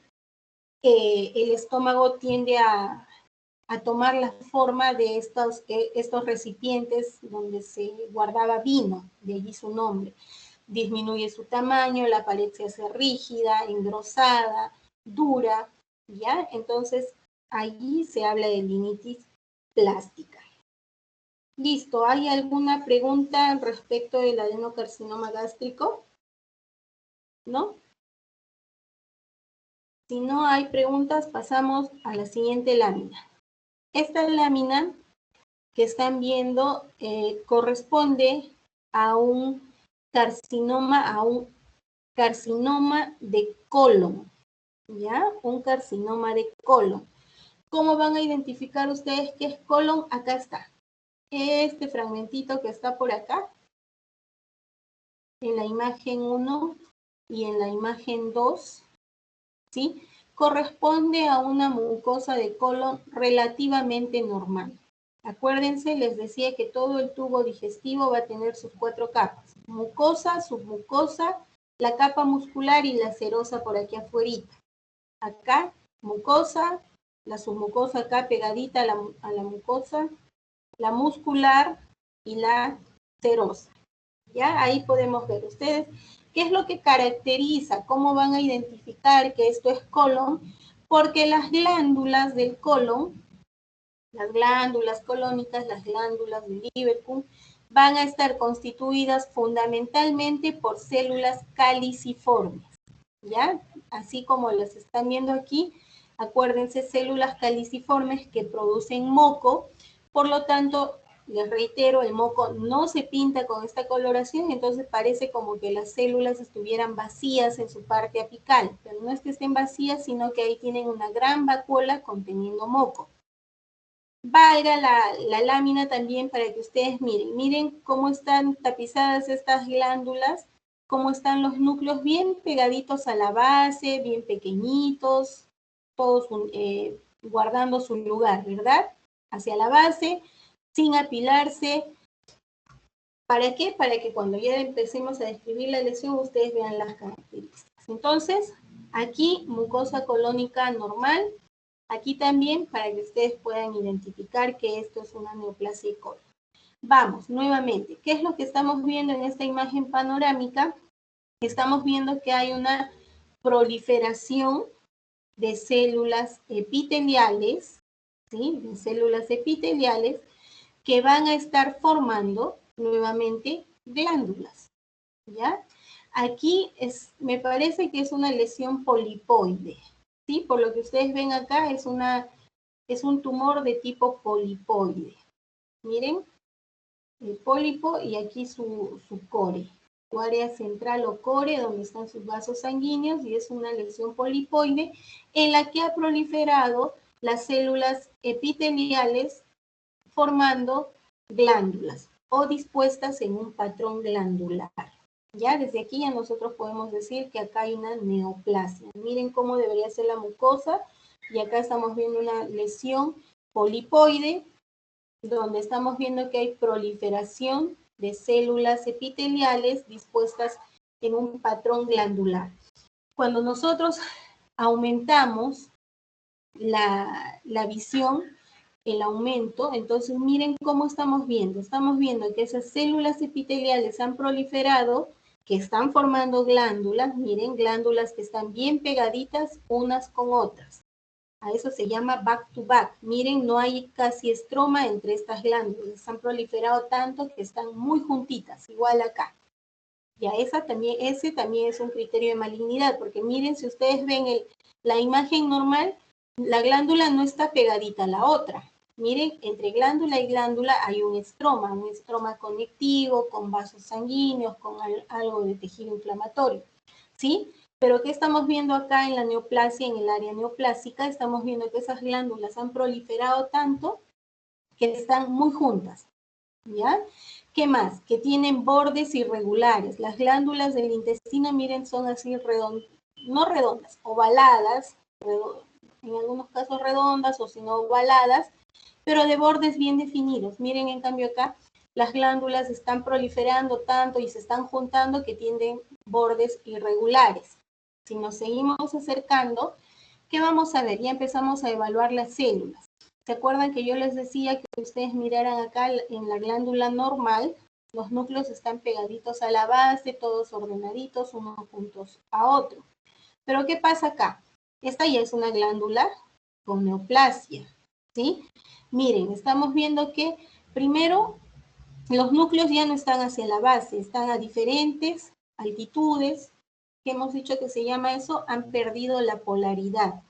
estómago tiende a tomar la forma de estos recipientes donde se guardaba vino, de allí su nombre. Disminuye su tamaño, la pared se hace rígida, engrosada, dura, ¿ya? Entonces, allí se habla de linitis plástica. Listo, ¿hay alguna pregunta respecto del adenocarcinoma gástrico? ¿No? Si no hay preguntas, pasamos a la siguiente lámina. Esta lámina que están viendo corresponde a un carcinoma de colon, ¿ya? Un carcinoma de colon. ¿Cómo van a identificar ustedes qué es colon? Acá está. Este fragmentito que está por acá, en la imagen 1 y en la imagen 2, ¿sí? Corresponde a una mucosa de colon relativamente normal. Acuérdense, les decía que todo el tubo digestivo va a tener sus 4 capas: mucosa, submucosa, la capa muscular y la serosa por aquí afuera. Acá, mucosa, la submucosa acá pegadita a la mucosa, la muscular y la serosa. ¿Ya? Ahí podemos ver ustedes qué es lo que caracteriza, cómo van a identificar que esto es colon, porque las glándulas del colon, las glándulas colónicas, las glándulas de Lieberkühn, van a estar constituidas fundamentalmente por células caliciformes, ¿ya? Así como las están viendo aquí, acuérdense, células caliciformes que producen moco, por lo tanto, les reitero, el moco no se pinta con esta coloración, entonces parece como que las células estuvieran vacías en su parte apical, pero no es que estén vacías, sino que ahí tienen una gran vacuola conteniendo moco. Valga la lámina también para que ustedes miren cómo están tapizadas estas glándulas, cómo están los núcleos bien pegaditos a la base, bien pequeñitos, todos guardando su lugar, ¿verdad? Hacia la base, sin apilarse. ¿Para qué? Para que cuando ya empecemos a describir la lesión, ustedes vean las características. Entonces, aquí mucosa colónica normal. Aquí también para que ustedes puedan identificar que esto es una neoplasia de colon. Vamos, nuevamente, ¿qué es lo que estamos viendo en esta imagen panorámica? Estamos viendo que hay una proliferación de células epiteliales, ¿sí? De células epiteliales que van a estar formando nuevamente glándulas, ¿ya? Aquí me parece que es una lesión polipoide, ¿sí? Por lo que ustedes ven acá es un tumor de tipo polipoide. Miren, el pólipo y aquí su core, su área central o core donde están sus vasos sanguíneos, y es una lesión polipoide en la que ha proliferado las células epiteliales formando glándulas o dispuestas en un patrón glandular. Ya desde aquí ya nosotros podemos decir que acá hay una neoplasia. Miren cómo debería ser la mucosa, y acá estamos viendo una lesión polipoide donde estamos viendo que hay proliferación de células epiteliales dispuestas en un patrón glandular. Cuando nosotros aumentamos la visión, el aumento, entonces miren cómo estamos viendo. Estamos viendo que esas células epiteliales han proliferado, que están formando glándulas, miren, glándulas que están bien pegaditas unas con otras. A eso se llama back to back. Miren, no hay casi estroma entre estas glándulas. Han proliferado tanto que están muy juntitas, igual acá. Ya ese también es un criterio de malignidad, porque miren, si ustedes ven la imagen normal, la glándula no está pegadita a la otra. Miren, entre glándula y glándula hay un estroma conectivo, con vasos sanguíneos, con algo de tejido inflamatorio, ¿sí? Pero ¿qué estamos viendo acá en la neoplasia, en el área neoplásica? Estamos viendo que esas glándulas han proliferado tanto que están muy juntas, ¿ya? ¿Qué más? Que tienen bordes irregulares. Las glándulas del intestino, miren, son así no redondas, ovaladas, en algunos casos redondas o si no ovaladas, pero de bordes bien definidos. Miren, en cambio acá, las glándulas están proliferando tanto y se están juntando que tienen bordes irregulares. Si nos seguimos acercando, ¿qué vamos a ver? Ya empezamos a evaluar las células. ¿Se acuerdan que yo les decía que ustedes miraran acá en la glándula normal? Los núcleos están pegaditos a la base, todos ordenaditos, unos juntos a otro. Pero ¿qué pasa acá? Esta ya es una glándula con neoplasia, ¿sí? Miren, estamos viendo que primero los núcleos ya no están hacia la base, están a diferentes altitudes, que hemos dicho que se llama eso, han perdido la polaridad,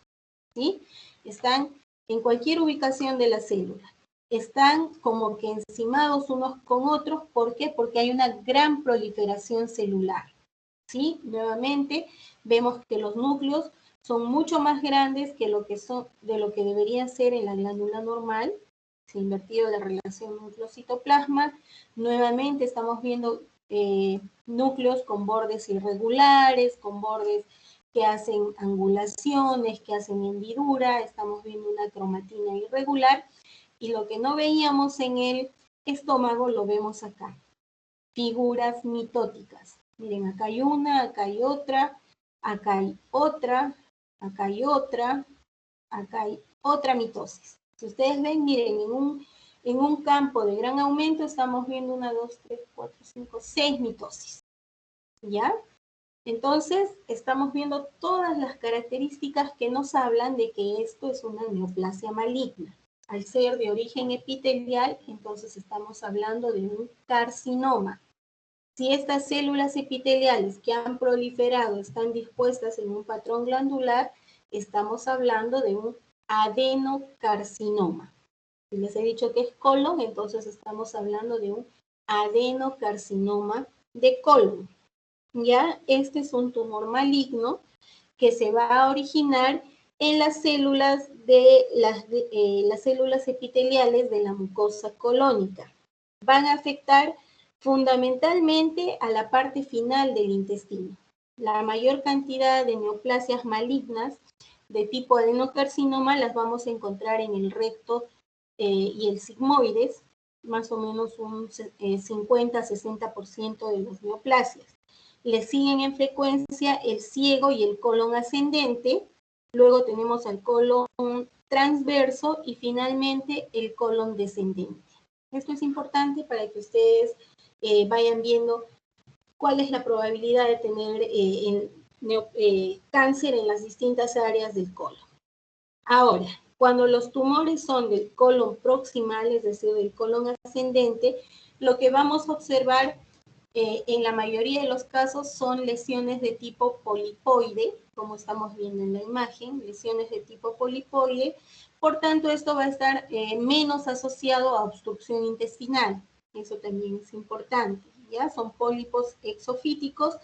¿sí? Están en cualquier ubicación de la célula. Están como que encimados unos con otros. ¿Por qué? Porque hay una gran proliferación celular, ¿sí? Nuevamente, vemos que los núcleos son mucho más grandes que de lo que debería ser en la glándula normal. Se ha invertido la relación núcleo-citoplasma. Nuevamente estamos viendo núcleos con bordes irregulares, con bordes que hacen angulaciones, que hacen hendidura. Estamos viendo una cromatina irregular. Y lo que no veíamos en el estómago lo vemos acá. Figuras mitóticas. Miren, acá hay una, acá hay otra, acá hay otra, acá hay otra, acá hay otra mitosis. Si ustedes ven, miren, en un campo de gran aumento estamos viendo 1, 2, 3, 4, 5, 6 mitosis. ¿Ya? Entonces, estamos viendo todas las características que nos hablan de que esto es una neoplasia maligna. Al ser de origen epitelial, entonces estamos hablando de un carcinoma. Si estas células epiteliales que han proliferado están dispuestas en un patrón glandular, estamos hablando de un adenocarcinoma. Si les he dicho que es colon, entonces estamos hablando de un adenocarcinoma de colon. Ya, este es un tumor maligno que se va a originar en las células las células epiteliales de la mucosa colónica. Van a afectar fundamentalmente a la parte final del intestino. La mayor cantidad de neoplasias malignas de tipo adenocarcinoma las vamos a encontrar en el recto y el sigmoides, más o menos un 50-60% de las neoplasias. Le siguen en frecuencia el ciego y el colon ascendente, luego tenemos el colon transverso y finalmente el colon descendente. Esto es importante para que ustedes vayan viendo cuál es la probabilidad de tener cáncer en las distintas áreas del colon. Ahora, cuando los tumores son del colon proximal, es decir, del colon ascendente, lo que vamos a observar en la mayoría de los casos son lesiones de tipo polipoide, como estamos viendo en la imagen, lesiones de tipo polipoide. Por tanto, esto va a estar menos asociado a obstrucción intestinal. Eso también es importante, ¿ya? Son pólipos exofíticos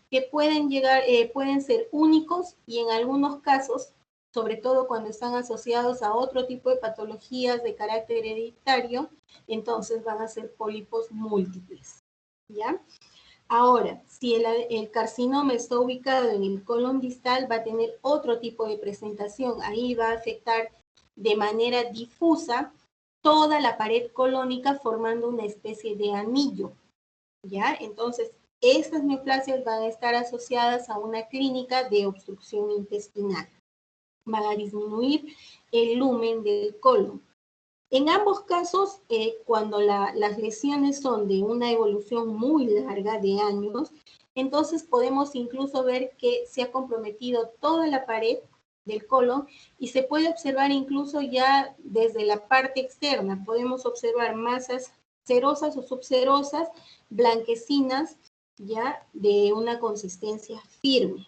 que pueden ser únicos y en algunos casos, sobre todo cuando están asociados a otro tipo de patologías de carácter hereditario, entonces van a ser pólipos múltiples. ¿Ya? Ahora, si el carcinoma está ubicado en el colon distal, va a tener otro tipo de presentación. Ahí va a afectar de manera difusa toda la pared colónica formando una especie de anillo. ¿Ya? Entonces, estas neoplasias van a estar asociadas a una clínica de obstrucción intestinal. Van a disminuir el lumen del colon. En ambos casos, cuando las lesiones son de una evolución muy larga de años, entonces podemos incluso ver que se ha comprometido toda la pared del colon y se puede observar incluso ya desde la parte externa. Podemos observar masas cerosas o subcerosas, blanquecinas, ya de una consistencia firme.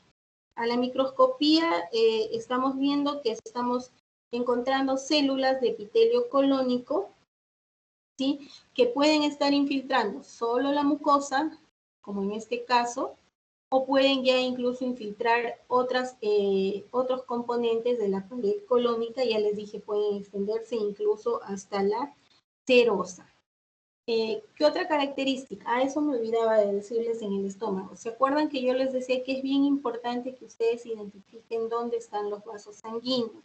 A la microscopía estamos viendo que estamos encontrando células de epitelio colónico, ¿sí? Que pueden estar infiltrando solo la mucosa, como en este caso, o pueden ya incluso infiltrar otros componentes de la pared colónica, ya les dije, pueden extenderse incluso hasta la serosa. ¿Qué otra característica? Eso me olvidaba de decirles en el estómago. ¿Se acuerdan que yo les decía que es bien importante que ustedes identifiquen dónde están los vasos sanguíneos?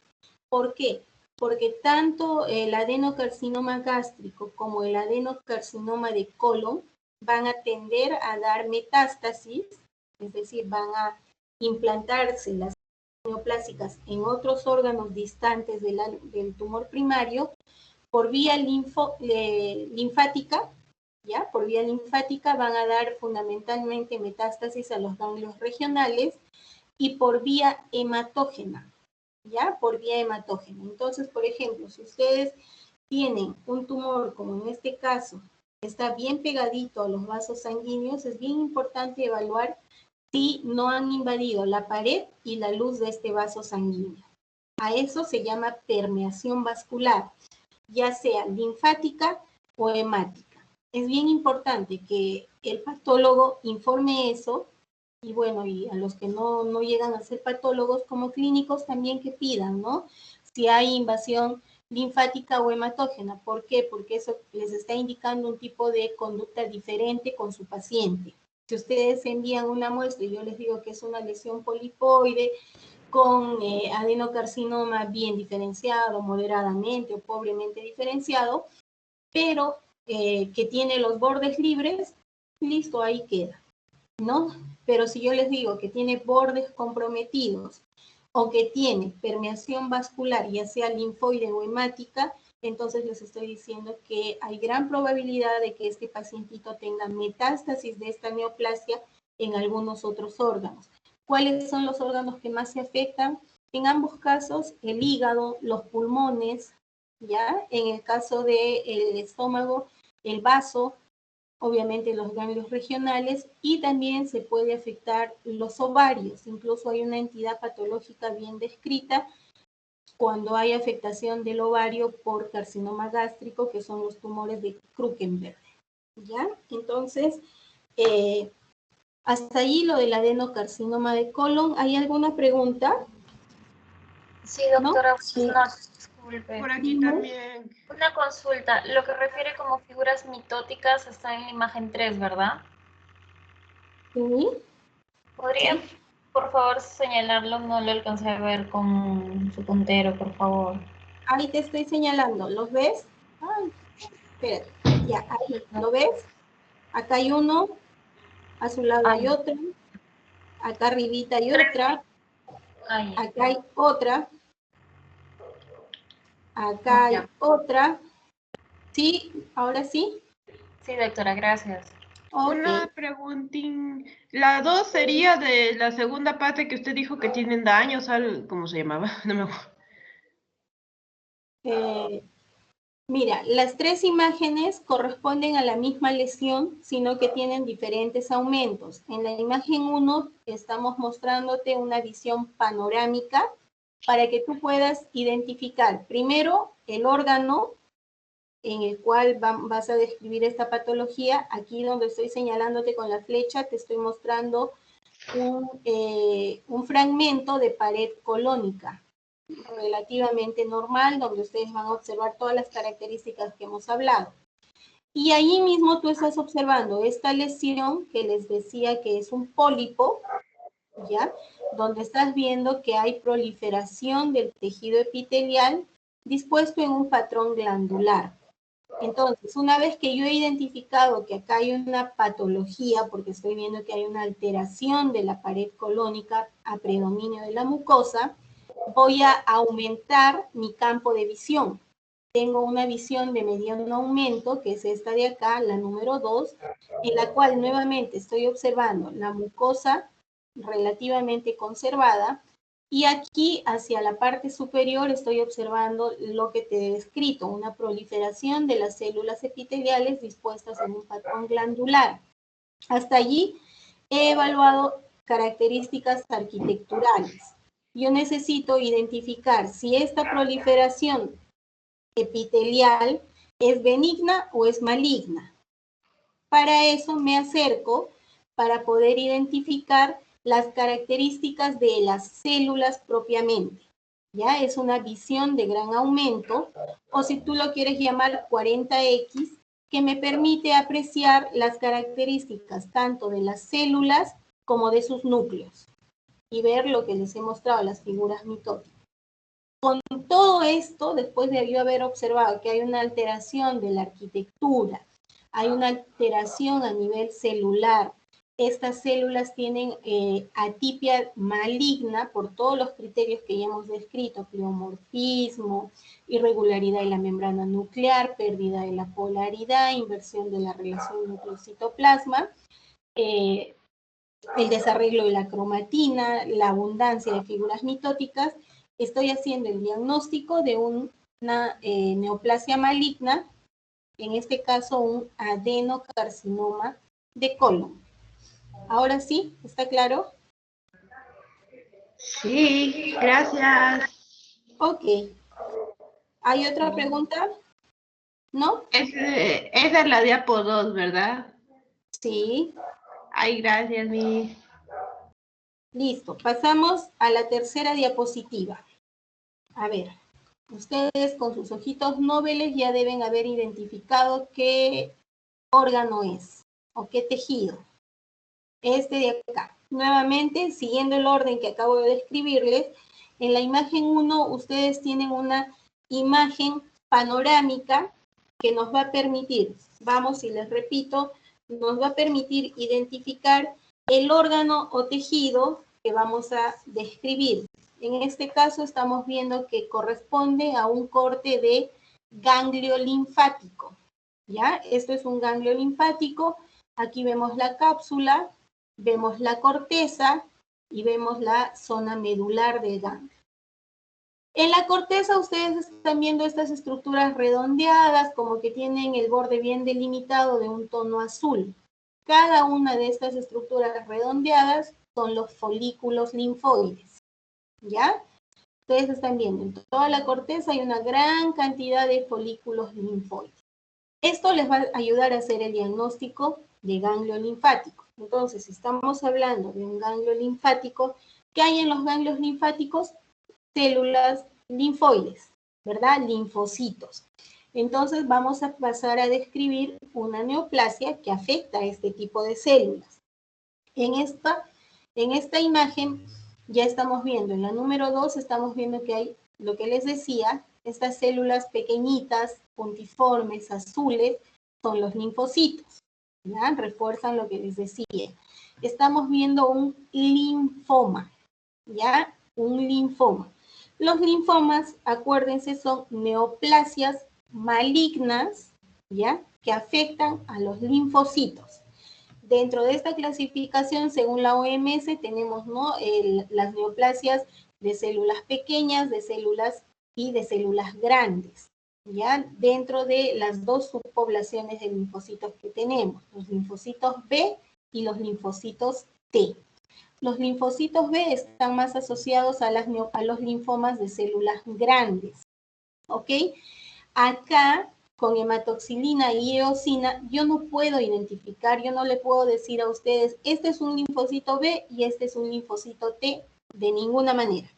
¿Por qué? Porque tanto el adenocarcinoma gástrico como el adenocarcinoma de colon van a tender a dar metástasis, es decir, van a implantarse las neoplásicas en otros órganos distantes del tumor primario por vía linfática, ¿ya? Por vía linfática van a dar fundamentalmente metástasis a los ganglios regionales y por vía hematógena, ¿ya? Por vía hematógena. Entonces, por ejemplo, si ustedes tienen un tumor, como en este caso, que está bien pegadito a los vasos sanguíneos, es bien importante evaluar si no han invadido la pared y la luz de este vaso sanguíneo. A eso se llama permeación vascular, ya sea linfática o hemática. Es bien importante que el patólogo informe eso. Y bueno, y a los que no llegan a ser patólogos como clínicos también que pidan, ¿no? Si hay invasión linfática o hematógena. ¿Por qué? Porque eso les está indicando un tipo de conducta diferente con su paciente. Si ustedes envían una muestra y yo les digo que es una lesión polipoide con adenocarcinoma bien diferenciado, moderadamente o pobremente diferenciado, pero que tiene los bordes libres, listo, ahí queda. ¿no? Pero si yo les digo que tiene bordes comprometidos o que tiene permeación vascular, ya sea linfoide o hemática, entonces les estoy diciendo que hay gran probabilidad de que este pacientito tenga metástasis de esta neoplasia en algunos otros órganos. ¿Cuáles son los órganos que más se afectan? En ambos casos, el hígado, los pulmones, ¿ya? En el caso del estómago, el vaso, obviamente los ganglios regionales, y también se puede afectar los ovarios. Incluso hay una entidad patológica bien descrita cuando hay afectación del ovario por carcinoma gástrico, que son los tumores de Krukenberg, ¿ya? Entonces, hasta allí lo del adenocarcinoma de colon. ¿Hay alguna pregunta? Sí, doctora, ¿No? no, disculpe. Por aquí también. Una consulta, lo que refiere como figuras mitóticas está en la imagen 3, ¿verdad? Sí. ¿Podría, por favor, señalarlo? No lo alcancé a ver con su puntero, por favor. Ahí te estoy señalando, ¿los ves? Ay, espérate, ya, ahí, ¿lo ves? Acá hay uno, a su lado hay otro, acá arribita hay otra, acá hay otra, acá hay otra. ¿Sí? ¿Ahora sí? Sí, doctora, gracias. Ok. Una preguntín. La 2 sería de la segunda parte que usted dijo que tienen daños, ¿cómo se llamaba? No me acuerdo. Mira, las tres imágenes corresponden a la misma lesión, sino que tienen diferentes aumentos. En la imagen 1 estamos mostrándote una visión panorámica para que tú puedas identificar primero el órgano en el cual vas a describir esta patología. Aquí donde estoy señalándote con la flecha, te estoy mostrando un fragmento de pared colónica relativamente normal, donde ustedes van a observar todas las características que hemos hablado. Y ahí mismo tú estás observando esta lesión que les decía que es un pólipo, ¿ya? Donde estás viendo que hay proliferación del tejido epitelial dispuesto en un patrón glandular. Entonces, una vez que yo he identificado que acá hay una patología, porque estoy viendo que hay una alteración de la pared colónica a predominio de la mucosa, voy a aumentar mi campo de visión. Tengo una visión de mediano aumento, que es esta de acá, la número 2, en la cual nuevamente estoy observando la mucosa relativamente conservada, y aquí hacia la parte superior estoy observando lo que te he descrito, una proliferación de las células epiteliales dispuestas en un patrón glandular. Hasta allí he evaluado características arquitecturales. Yo necesito identificar si esta proliferación epitelial es benigna o es maligna. Para eso me acerco para poder identificar las características de las células propiamente. Ya es una visión de gran aumento, o si tú lo quieres llamar 40X, que me permite apreciar las características tanto de las células como de sus núcleos y ver lo que les he mostrado, las figuras mitóticas. Con todo esto, después de yo haber observado que hay una alteración de la arquitectura, hay una alteración a nivel celular, estas células tienen atipia maligna por todos los criterios que ya hemos descrito, pleomorfismo, irregularidad de la membrana nuclear, pérdida de la polaridad, inversión de la relación núcleo-citoplasma, el desarreglo de la cromatina, la abundancia de figuras mitóticas. Estoy haciendo el diagnóstico de una neoplasia maligna, en este caso un adenocarcinoma de colon. Ahora sí, ¿está claro? Sí, gracias. Ok. ¿Hay otra pregunta? ¿No? Esa es la diapo 2, ¿verdad? Sí. Ay, gracias, mi. Listo. Pasamos a la tercera diapositiva. A ver, ustedes con sus ojitos nobles ya deben haber identificado qué órgano es o qué tejido. Este de acá. Nuevamente, siguiendo el orden que acabo de describirles, en la imagen 1 ustedes tienen una imagen panorámica que nos va a permitir, vamos y les repito, nos va a permitir identificar el órgano o tejido que vamos a describir. En este caso estamos viendo que corresponde a un corte de ganglio linfático, ¿ya? Esto es un ganglio linfático. Aquí vemos la cápsula, vemos la corteza y vemos la zona medular del ganglio. En la corteza ustedes están viendo estas estructuras redondeadas, como que tienen el borde bien delimitado de un tono azul. Cada una de estas estructuras redondeadas son los folículos linfoides, ¿ya? Ustedes están viendo, en toda la corteza hay una gran cantidad de folículos linfoides. Esto les va a ayudar a hacer el diagnóstico de ganglio linfático. Entonces, si estamos hablando de un ganglio linfático, ¿qué hay en los ganglios linfáticos? Células linfoides, ¿verdad? Linfocitos. Entonces vamos a pasar a describir una neoplasia que afecta a este tipo de células. En esta imagen ya estamos viendo, en la número 2 estamos viendo que hay, lo que les decía, estas células pequeñitas, puntiformes, azules, son los linfocitos, ¿ya? Refuerzan lo que les decía. Estamos viendo un linfoma, ¿ya? Un linfoma. Los linfomas, acuérdense, son neoplasias malignas, ¿ya? Que afectan a los linfocitos. Dentro de esta clasificación, según la OMS, tenemos, ¿no? Las neoplasias de células pequeñas, de células y de células grandes, ¿ya? Dentro de las dos subpoblaciones de linfocitos que tenemos, los linfocitos B y los linfocitos T. Los linfocitos B están más asociados a los linfomas de células grandes, ¿ok? Acá, con hematoxilina y eosina, yo no puedo identificar, yo no le puedo decir a ustedes, este es un linfocito B y este es un linfocito T, de ninguna manera.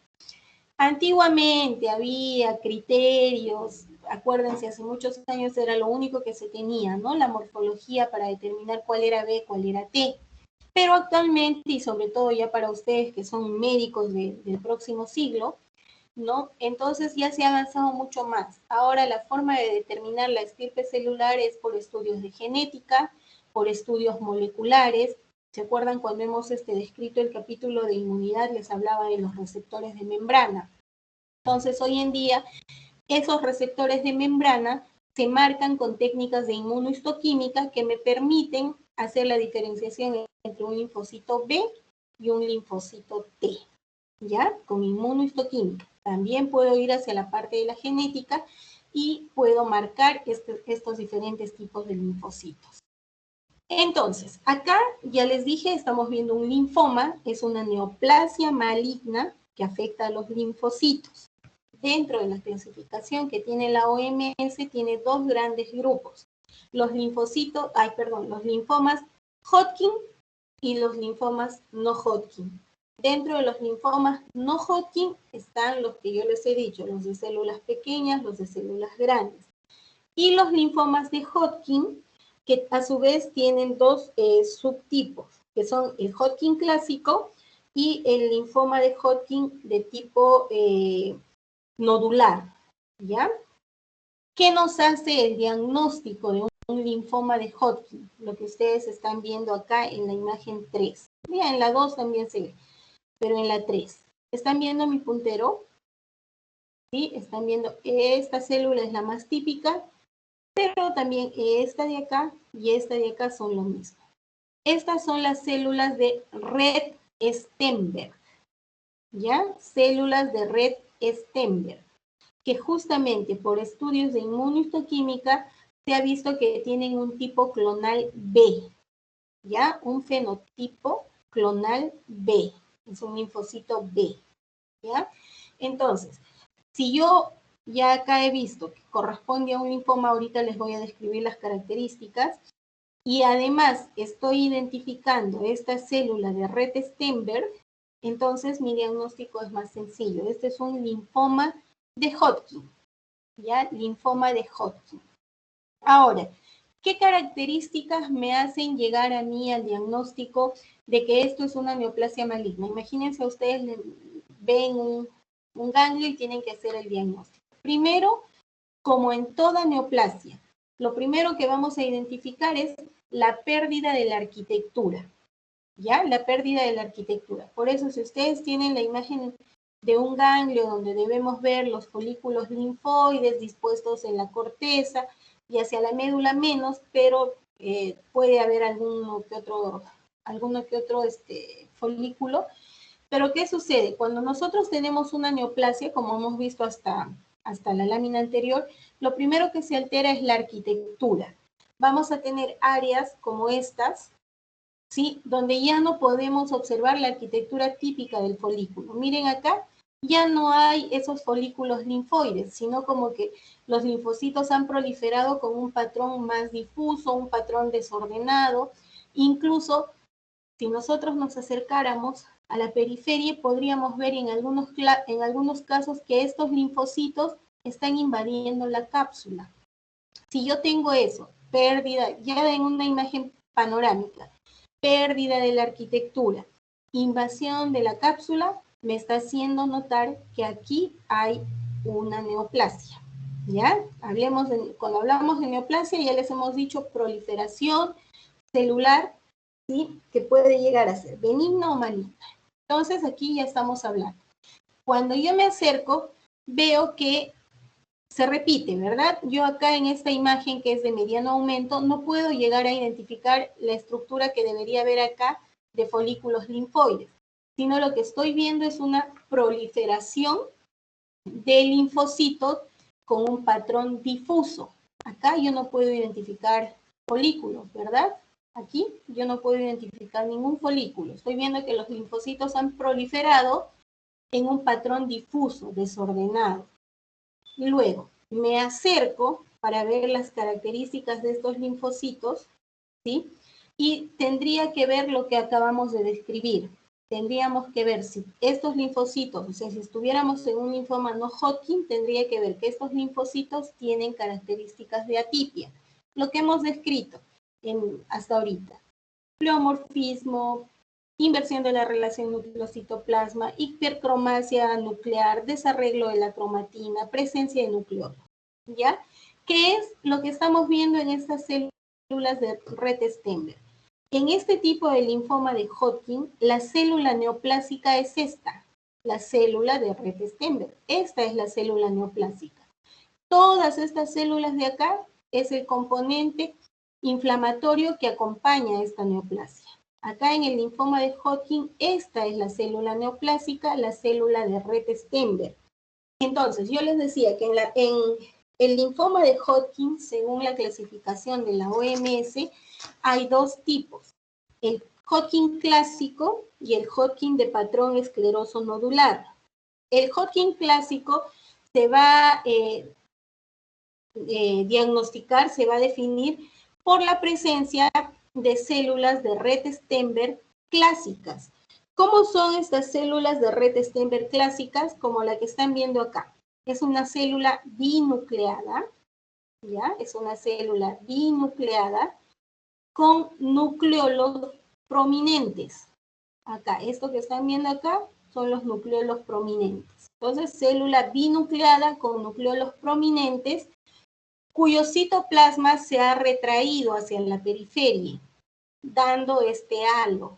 Antiguamente había criterios, acuérdense, hace muchos años era lo único que se tenía, ¿no? La morfología para determinar cuál era B, cuál era T. Pero actualmente, y sobre todo ya para ustedes que son médicos del próximo siglo, ¿no? Entonces ya se ha avanzado mucho más. Ahora la forma de determinar la estirpe celular es por estudios de genética, por estudios moleculares. ¿Se acuerdan cuando hemos descrito el capítulo de inmunidad? Les hablaba de los receptores de membrana. Entonces hoy en día esos receptores de membrana se marcan con técnicas de inmunohistoquímica que me permiten hacer la diferenciación entre un linfocito B y un linfocito T, ¿ya? Con inmunohistoquímica. También puedo ir hacia la parte de la genética y puedo marcar estos diferentes tipos de linfocitos. Entonces, acá ya les dije, estamos viendo un linfoma, es una neoplasia maligna que afecta a los linfocitos. Dentro de la clasificación que tiene la OMS, tiene dos grandes grupos. Los linfocitos, los linfomas Hodgkin y los linfomas no Hodgkin. Dentro de los linfomas no Hodgkin están los que yo les he dicho, los de células pequeñas, los de células grandes. Y los linfomas de Hodgkin, que a su vez tienen dos subtipos, que son el Hodgkin clásico y el linfoma de Hodgkin de tipo nodular, ¿ya? ¿Qué nos hace el diagnóstico de un linfoma de Hodgkin? Lo que ustedes están viendo acá en la imagen 3. Mira, en la 2 también se ve, pero en la 3. ¿Están viendo mi puntero? ¿Sí? Están viendo, esta célula es la más típica, pero también esta de acá y esta de acá son lo mismo. Estas son las células de Rett-Steinberg, ¿ya? Células de Rett-Steinberg, que justamente por estudios de inmunohistoquímica se ha visto que tienen un tipo clonal B, ¿ya? Un fenotipo clonal B, es un linfocito B, ¿ya? Entonces, si yo ya acá he visto que corresponde a un linfoma, ahorita les voy a describir las características, y además estoy identificando esta célula de Rett-Steinberg, entonces mi diagnóstico es más sencillo. Este es un linfoma de Hodgkin, ¿ya? Linfoma de Hodgkin. Ahora, ¿qué características me hacen llegar a mí al diagnóstico de que esto es una neoplasia maligna? Imagínense, ustedes ven un ganglio y tienen que hacer el diagnóstico. Primero, como en toda neoplasia, lo primero que vamos a identificar es la pérdida de la arquitectura, ¿ya? La pérdida de la arquitectura. Por eso, si ustedes tienen la imagen de un ganglio donde debemos ver los folículos linfoides dispuestos en la corteza y hacia la médula menos, pero puede haber alguno que otro folículo. Pero ¿qué sucede? Cuando nosotros tenemos una neoplasia, como hemos visto hasta la lámina anterior, lo primero que se altera es la arquitectura. Vamos a tener áreas como estas, ¿sí? Donde ya no podemos observar la arquitectura típica del folículo. Miren acá, ya no hay esos folículos linfoides, sino como que los linfocitos han proliferado con un patrón más difuso, un patrón desordenado. Incluso, si nosotros nos acercáramos a la periferia, podríamos ver en algunos casos que estos linfocitos están invadiendo la cápsula. Si yo tengo eso, pérdida, ya en una imagen panorámica, pérdida de la arquitectura, invasión de la cápsula, me está haciendo notar que aquí hay una neoplasia, ¿ya? Cuando hablamos de neoplasia ya les hemos dicho proliferación celular, ¿sí? Que puede llegar a ser benigna o maligna. Entonces aquí ya estamos hablando. Cuando yo me acerco, veo que se repite, ¿verdad? Yo acá en esta imagen que es de mediano aumento no puedo llegar a identificar la estructura que debería haber acá de folículos linfoides, sino lo que estoy viendo es una proliferación de linfocitos con un patrón difuso. Acá yo no puedo identificar folículos, ¿verdad? Aquí yo no puedo identificar ningún folículo. Estoy viendo que los linfocitos han proliferado en un patrón difuso, desordenado. Luego, me acerco para ver las características de estos linfocitos, ¿sí? Y tendría que ver lo que acabamos de describir. Tendríamos que ver si estos linfocitos, o sea, si estuviéramos en un linfoma no Hodgkin, tendría que ver que estos linfocitos tienen características de atipia. Lo que hemos descrito hasta ahorita. Pleomorfismo, inversión de la relación núcleo-citoplasma, hipercromasia nuclear, desarreglo de la cromatina, presencia de nucleolo, ¿ya? ¿Qué es lo que estamos viendo en estas células de Rett-Steinberg? En este tipo de linfoma de Hodgkin, la célula neoplásica es esta, la célula de Rett-Steinberg. Esta es la célula neoplásica. Todas estas células de acá es el componente inflamatorio que acompaña a esta neoplasia. Acá en el linfoma de Hodgkin, esta es la célula neoplásica, la célula de Rett-Steinberg. Entonces, yo les decía que en el linfoma de Hodgkin, según la clasificación de la OMS, hay dos tipos. El Hodgkin clásico y el Hodgkin de patrón escleroso nodular. El Hodgkin clásico se va a diagnosticar, se va a definir por la presencia de células de Rett-Steinberg clásicas. ¿Cómo son estas células de Rett-Steinberg clásicas? Como la que están viendo acá. Es una célula binucleada, ¿ya? Es una célula binucleada con nucleolos prominentes. Acá, esto que están viendo acá son los nucleolos prominentes. Entonces, célula binucleada con nucleolos prominentes cuyo citoplasma se ha retraído hacia la periferia, dando este halo.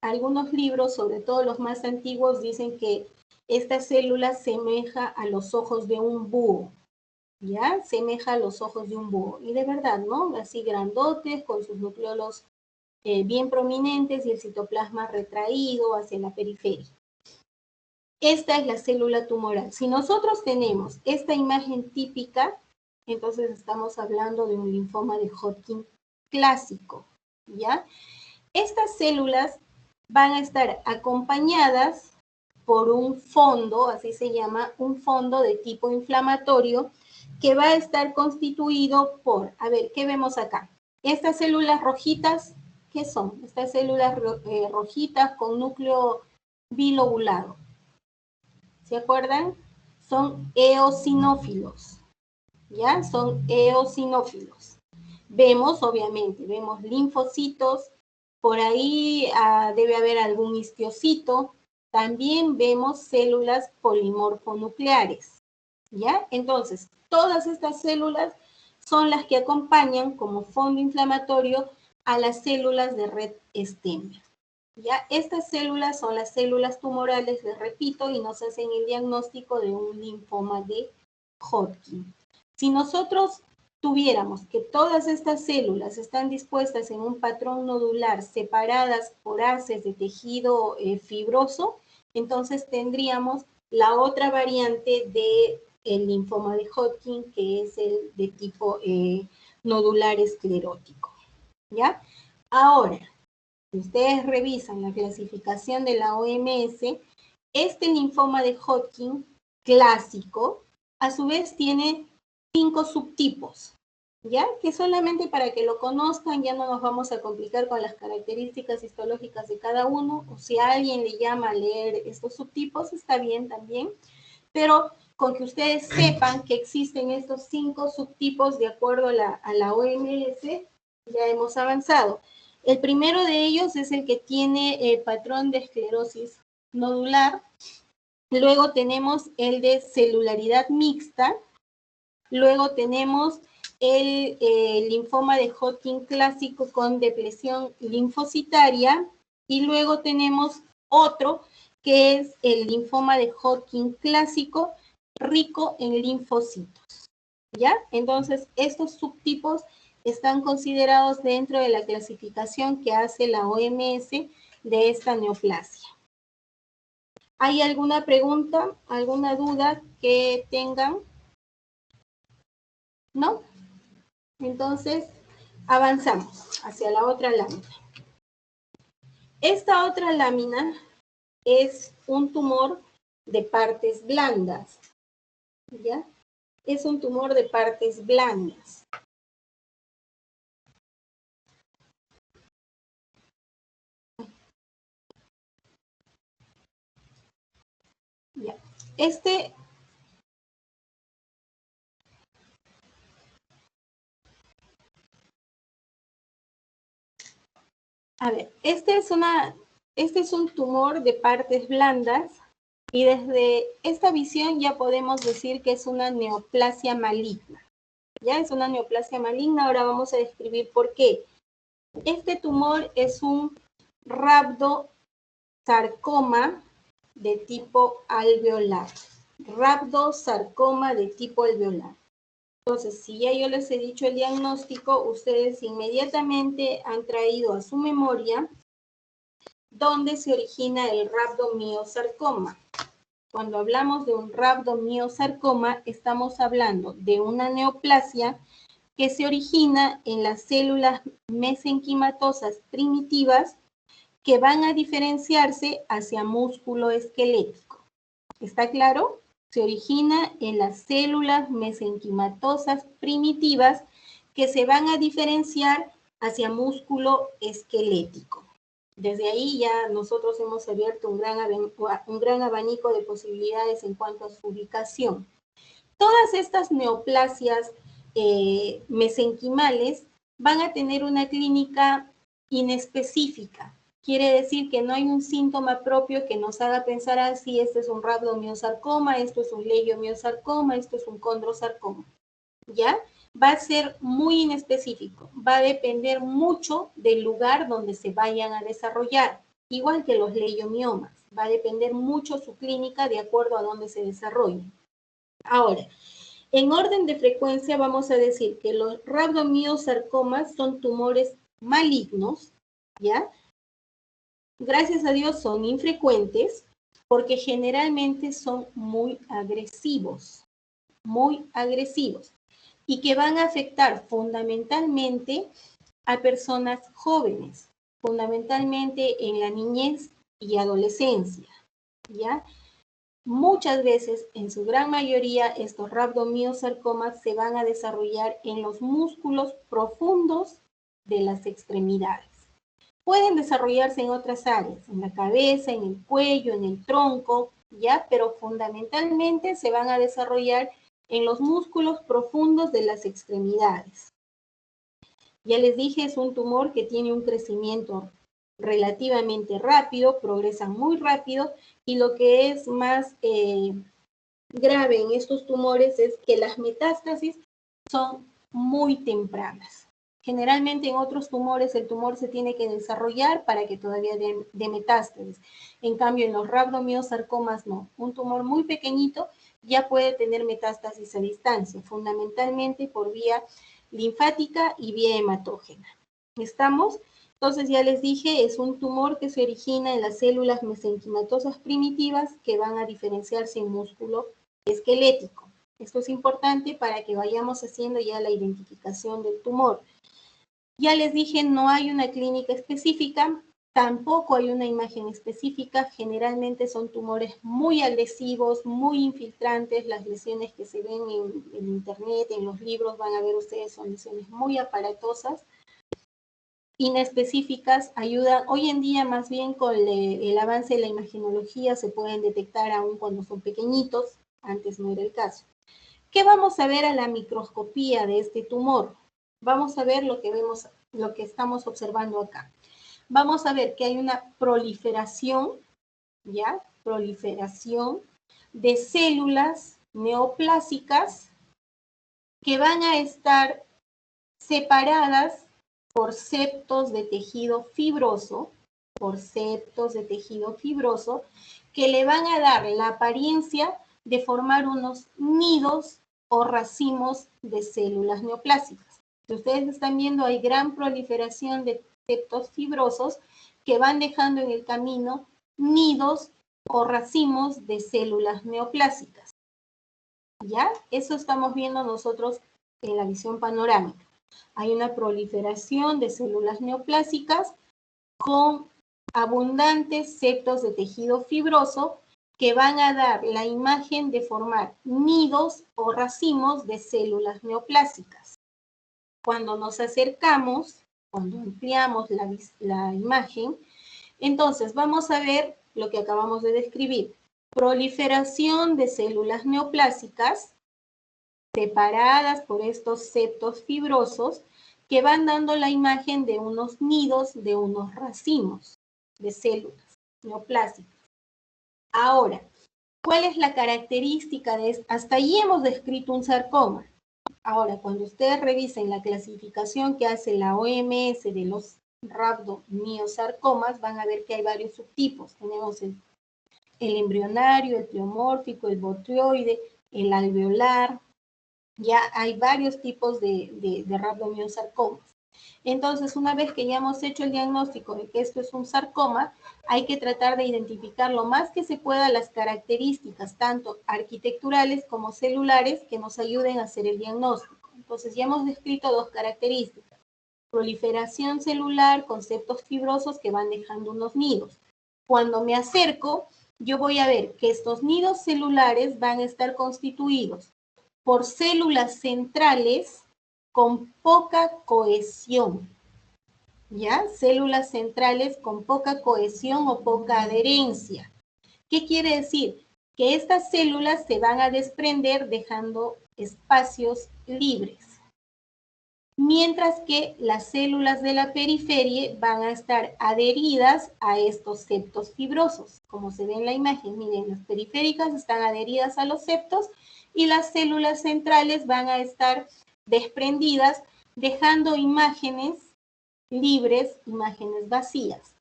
Algunos libros, sobre todo los más antiguos, dicen que esta célula semeja a los ojos de un búho, ¿ya? Semeja a los ojos de un búho. Y de verdad, ¿no? Así grandotes, con sus nucleolos bien prominentes y el citoplasma retraído hacia la periferia. Esta es la célula tumoral. Si nosotros tenemos esta imagen típica, entonces estamos hablando de un linfoma de Hodgkin clásico, ¿ya? Estas células van a estar acompañadas por un fondo, así se llama, un fondo de tipo inflamatorio, que va a estar constituido por, a ver, ¿qué vemos acá? Estas células rojitas, ¿qué son? Estas células rojitas con núcleo bilobulado. ¿Se acuerdan? Son eosinófilos, ¿ya? Son eosinófilos. Vemos, obviamente, vemos linfocitos, por ahí debe haber algún histiocito. También vemos células polimorfonucleares, ¿ya? Entonces, todas estas células son las que acompañan como fondo inflamatorio a las células de red stem. ¿Ya? Estas células son las células tumorales, les repito, y nos hacen el diagnóstico de un linfoma de Hodgkin. Si nosotros tuviéramos que todas estas células están dispuestas en un patrón nodular separadas por haces de tejido fibroso, entonces tendríamos la otra variante del linfoma de Hodgkin, que es el de tipo nodular esclerótico. ¿Ya? Ahora, si ustedes revisan la clasificación de la OMS, este linfoma de Hodgkin clásico, a su vez tiene 5 subtipos, ¿ya? Que solamente para que lo conozcan, ya no nos vamos a complicar con las características histológicas de cada uno, o si a alguien le llama a leer estos subtipos, está bien también, pero con que ustedes sepan que existen estos 5 subtipos de acuerdo a la OMS, ya hemos avanzado. El primero de ellos es el que tiene patrón de esclerosis nodular. Luego tenemos el de celularidad mixta. Luego tenemos el linfoma de Hodgkin clásico con depresión linfocitaria. Y luego tenemos otro que es el linfoma de Hodgkin clásico rico en linfocitos. ¿Ya? Entonces, estos subtipos están considerados dentro de la clasificación que hace la OMS de esta neoplasia. ¿Hay alguna pregunta, alguna duda que tengan? ¿No? Entonces, avanzamos hacia la otra lámina. Esta otra lámina es un tumor de partes blandas. ¿Ya? Es un tumor de partes blandas. Ya. A ver, este es un tumor de partes blandas y desde esta visión ya podemos decir que es una neoplasia maligna. Ya es una neoplasia maligna, ahora vamos a describir por qué. Este tumor es un rhabdosarcoma de tipo alveolar. Rhabdosarcoma de tipo alveolar. Entonces, si ya yo les he dicho el diagnóstico, ustedes inmediatamente han traído a su memoria dónde se origina el rhabdomiosarcoma. Cuando hablamos de un rhabdomiosarcoma, estamos hablando de una neoplasia que se origina en las células mesenquimatosas primitivas que van a diferenciarse hacia músculo esquelético. ¿Está claro? Se origina en las células mesenquimatosas primitivas que se van a diferenciar hacia músculo esquelético. Desde ahí ya nosotros hemos abierto un gran abanico de posibilidades en cuanto a su ubicación. Todas estas neoplasias mesenquimales van a tener una clínica inespecífica. Quiere decir que no hay un síntoma propio que nos haga pensar así, este es un rhabdomiosarcoma, esto es un leiomiosarcoma, esto es un condrosarcoma. ¿Ya? Va a ser muy inespecífico, va a depender mucho del lugar donde se vayan a desarrollar, igual que los leiomiomas, va a depender mucho su clínica de acuerdo a dónde se desarrollen. Ahora, en orden de frecuencia vamos a decir que los rhabdomiosarcomas son tumores malignos, ¿ya? Gracias a Dios son infrecuentes porque generalmente son muy agresivos y que van a afectar fundamentalmente a personas jóvenes, fundamentalmente en la niñez y adolescencia, ¿ya? Muchas veces, en su gran mayoría, estos rhabdomiosarcomas se van a desarrollar en los músculos profundos de las extremidades. Pueden desarrollarse en otras áreas, en la cabeza, en el cuello, en el tronco, ¿ya? Pero fundamentalmente se van a desarrollar en los músculos profundos de las extremidades. Ya les dije, es un tumor que tiene un crecimiento relativamente rápido, progresan muy rápido, y lo que es más grave en estos tumores es que las metástasis son muy tempranas. Generalmente en otros tumores el tumor se tiene que desarrollar para que todavía dé metástasis. En cambio, en los rhabdomiosarcomas no. Un tumor muy pequeñito ya puede tener metástasis a distancia, fundamentalmente por vía linfática y vía hematógena. ¿Estamos? Entonces ya les dije, es un tumor que se origina en las células mesenquimatosas primitivas que van a diferenciarse en músculo esquelético. Esto es importante para que vayamos haciendo ya la identificación del tumor. Ya les dije, no hay una clínica específica, tampoco hay una imagen específica, generalmente son tumores muy agresivos, muy infiltrantes, las lesiones que se ven en internet, en los libros, van a ver ustedes, son lesiones muy aparatosas, inespecíficas, ayudan, hoy en día más bien con el avance de la imagenología se pueden detectar aún cuando son pequeñitos, antes no era el caso. ¿Qué vamos a ver a la microscopía de este tumor? Vamos a ver lo que estamos observando acá. Vamos a ver que hay una proliferación, ¿ya? Proliferación de células neoplásicas que van a estar separadas por septos de tejido fibroso, que le van a dar la apariencia de formar unos nidos o racimos de células neoplásicas. Si ustedes están viendo, hay gran proliferación de septos fibrosos que van dejando en el camino nidos o racimos de células neoplásicas. ¿Ya? Eso estamos viendo nosotros en la visión panorámica. Hay una proliferación de células neoplásicas con abundantes septos de tejido fibroso que van a dar la imagen de formar nidos o racimos de células neoplásicas. Cuando nos acercamos, cuando ampliamos la imagen, entonces vamos a ver lo que acabamos de describir. Proliferación de células neoplásicas separadas por estos septos fibrosos que van dando la imagen de unos nidos, de unos racimos de células neoplásicas. Ahora, ¿cuál es la característica de esto? Hasta allí hemos descrito un sarcoma. Ahora, cuando ustedes revisen la clasificación que hace la OMS de los rhabdomiosarcomas, van a ver que hay varios subtipos. Tenemos el embrionario, el pleomórfico, el botrioide, el alveolar. Ya hay varios tipos de rhabdomiosarcomas. Entonces, una vez que ya hemos hecho el diagnóstico de que esto es un sarcoma, hay que tratar de identificar lo más que se pueda las características, tanto arquitecturales como celulares, que nos ayuden a hacer el diagnóstico. Entonces, ya hemos descrito dos características. Proliferación celular con septos fibrosos que van dejando unos nidos. Cuando me acerco, yo voy a ver que estos nidos celulares van a estar constituidos por células centrales con poca cohesión, ¿ya? Células centrales con poca cohesión o poca adherencia. ¿Qué quiere decir? Que estas células se van a desprender dejando espacios libres, mientras que las células de la periferia van a estar adheridas a estos septos fibrosos. Como se ve en la imagen, miren, las periféricas están adheridas a los septos y las células centrales van a estar desprendidas, dejando imágenes libres, imágenes vacías.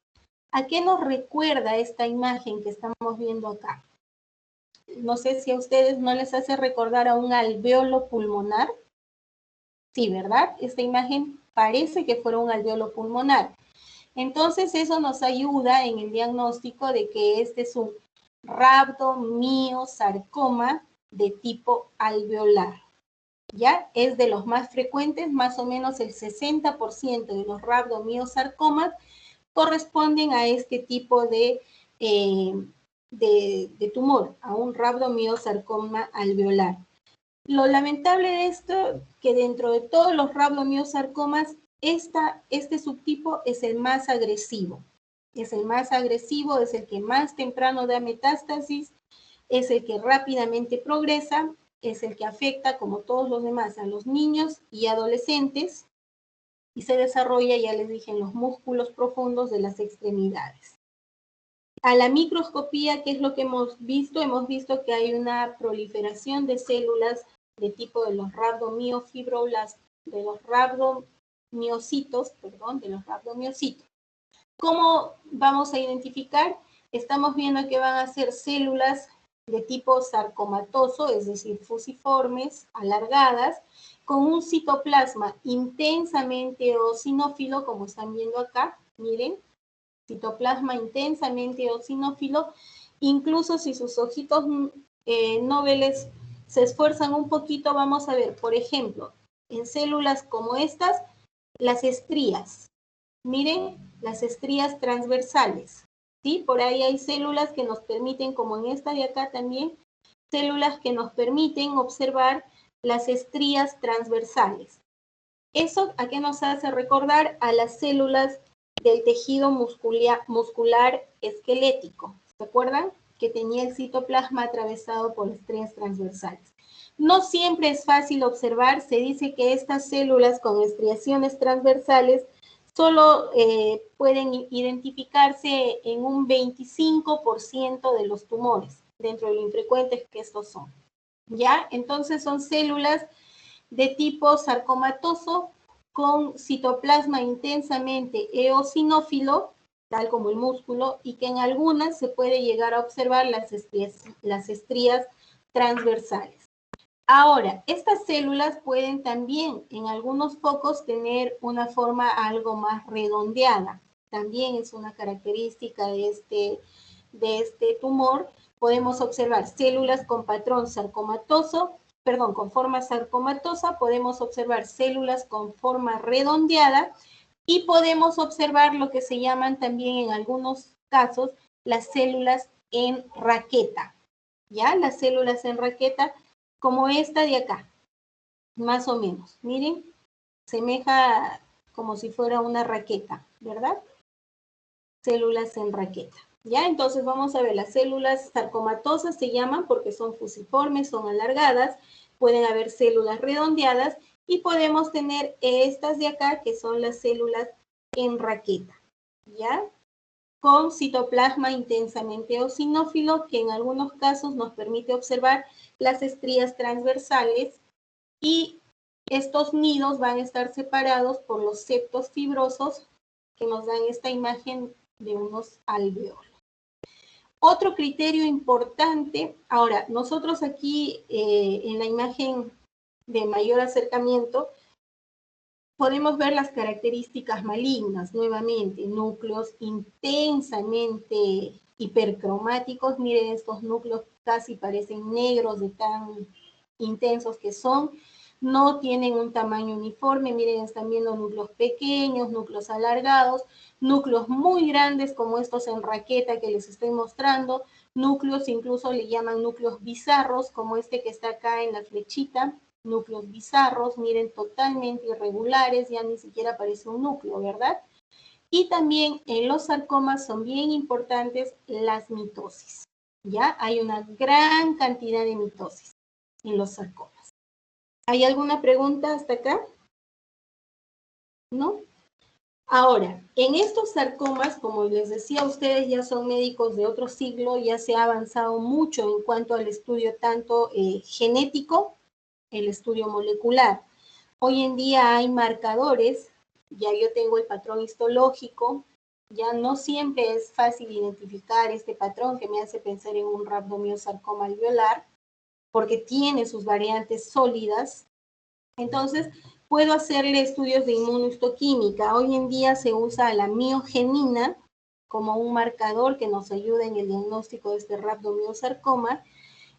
¿A qué nos recuerda esta imagen que estamos viendo acá? No sé si a ustedes no les hace recordar a un alvéolo pulmonar. Sí, ¿verdad? Esta imagen parece que fuera un alvéolo pulmonar. Entonces, eso nos ayuda en el diagnóstico de que este es un rhabdomiosarcoma de tipo alveolar. ¿Ya? Es de los más frecuentes, más o menos el 60% de los rhabdomiosarcomas corresponden a este tipo de tumor, a un rhabdomiosarcoma alveolar. Lo lamentable de esto, que dentro de todos los rhabdomiosarcomas, este subtipo es el más agresivo. Es el más agresivo, es el que más temprano da metástasis, es el que rápidamente progresa, es el que afecta, como todos los demás, a los niños y adolescentes y se desarrolla, ya les dije, en los músculos profundos de las extremidades. A la microscopía, ¿qué es lo que hemos visto? Hemos visto que hay una proliferación de células de tipo de los rhabdomiofibroblastos, de los miocitos, perdón, de los rhabdomiocitos. ¿Cómo vamos a identificar? Estamos viendo que van a ser células de tipo sarcomatoso, es decir, fusiformes, alargadas, con un citoplasma intensamente eosinófilo, como están viendo acá, miren, citoplasma intensamente eosinófilo. Incluso si sus ojitos noveles se esfuerzan un poquito, vamos a ver, por ejemplo, en células como estas, las estrías. Miren, las estrías transversales, ¿sí? Por ahí hay células que nos permiten, como en esta de acá también, células que nos permiten observar las estrías transversales. ¿Eso a qué nos hace recordar? A las células del tejido muscular esquelético. ¿Se acuerdan? Que tenía el citoplasma atravesado por estrías transversales. No siempre es fácil observar. Se dice que estas células con estriaciones transversales solo pueden identificarse en un 25% de los tumores, dentro de lo infrecuentes que estos son. ¿Ya? Entonces son células de tipo sarcomatoso con citoplasma intensamente eosinófilo, tal como el músculo, y que en algunas se puede llegar a observar las estrías transversales. Ahora, estas células pueden también en algunos focos tener una forma algo más redondeada. También es una característica de este tumor. Podemos observar células con patrón sarcomatoso, perdón, con forma sarcomatosa, podemos observar células con forma redondeada y podemos observar lo que se llaman también en algunos casos las células en raqueta. ¿Ya? Las células en raqueta como esta de acá, más o menos. Miren, semeja como si fuera una raqueta, ¿verdad? Células en raqueta. ¿Ya? Entonces vamos a ver, las células sarcomatosas se llaman porque son fusiformes, son alargadas, pueden haber células redondeadas y podemos tener estas de acá que son las células en raqueta, ¿ya? Con citoplasma intensamente eosinófilo que en algunos casos nos permite observar las estrías transversales y estos nidos van a estar separados por los septos fibrosos que nos dan esta imagen de unos alvéolos. Otro criterio importante, ahora, nosotros aquí en la imagen de mayor acercamiento, podemos ver las características malignas, nuevamente, núcleos intensamente hipercromáticos. Miren, estos núcleos casi parecen negros de tan intensos que son. No tienen un tamaño uniforme. Miren, están viendo núcleos pequeños, núcleos alargados, núcleos muy grandes como estos en raqueta que les estoy mostrando. Núcleos, incluso le llaman núcleos bizarros, como este que está acá en la flechita. Núcleos bizarros, miren, totalmente irregulares, ya ni siquiera parece un núcleo, ¿verdad? Y también en los sarcomas son bien importantes las mitosis, ¿ya? Hay una gran cantidad de mitosis en los sarcomas. ¿Hay alguna pregunta hasta acá? ¿No? Ahora, en estos sarcomas, como les decía, ustedes ya son médicos de otro siglo, ya se ha avanzado mucho en cuanto al estudio tanto genético, el estudio molecular. Hoy en día hay marcadores, ya yo tengo el patrón histológico, ya no siempre es fácil identificar este patrón que me hace pensar en un rhabdomiosarcoma alveolar, porque tiene sus variantes sólidas. Entonces, puedo hacerle estudios de inmunohistoquímica. Hoy en día se usa la miogenina como un marcador que nos ayuda en el diagnóstico de este rhabdomiosarcoma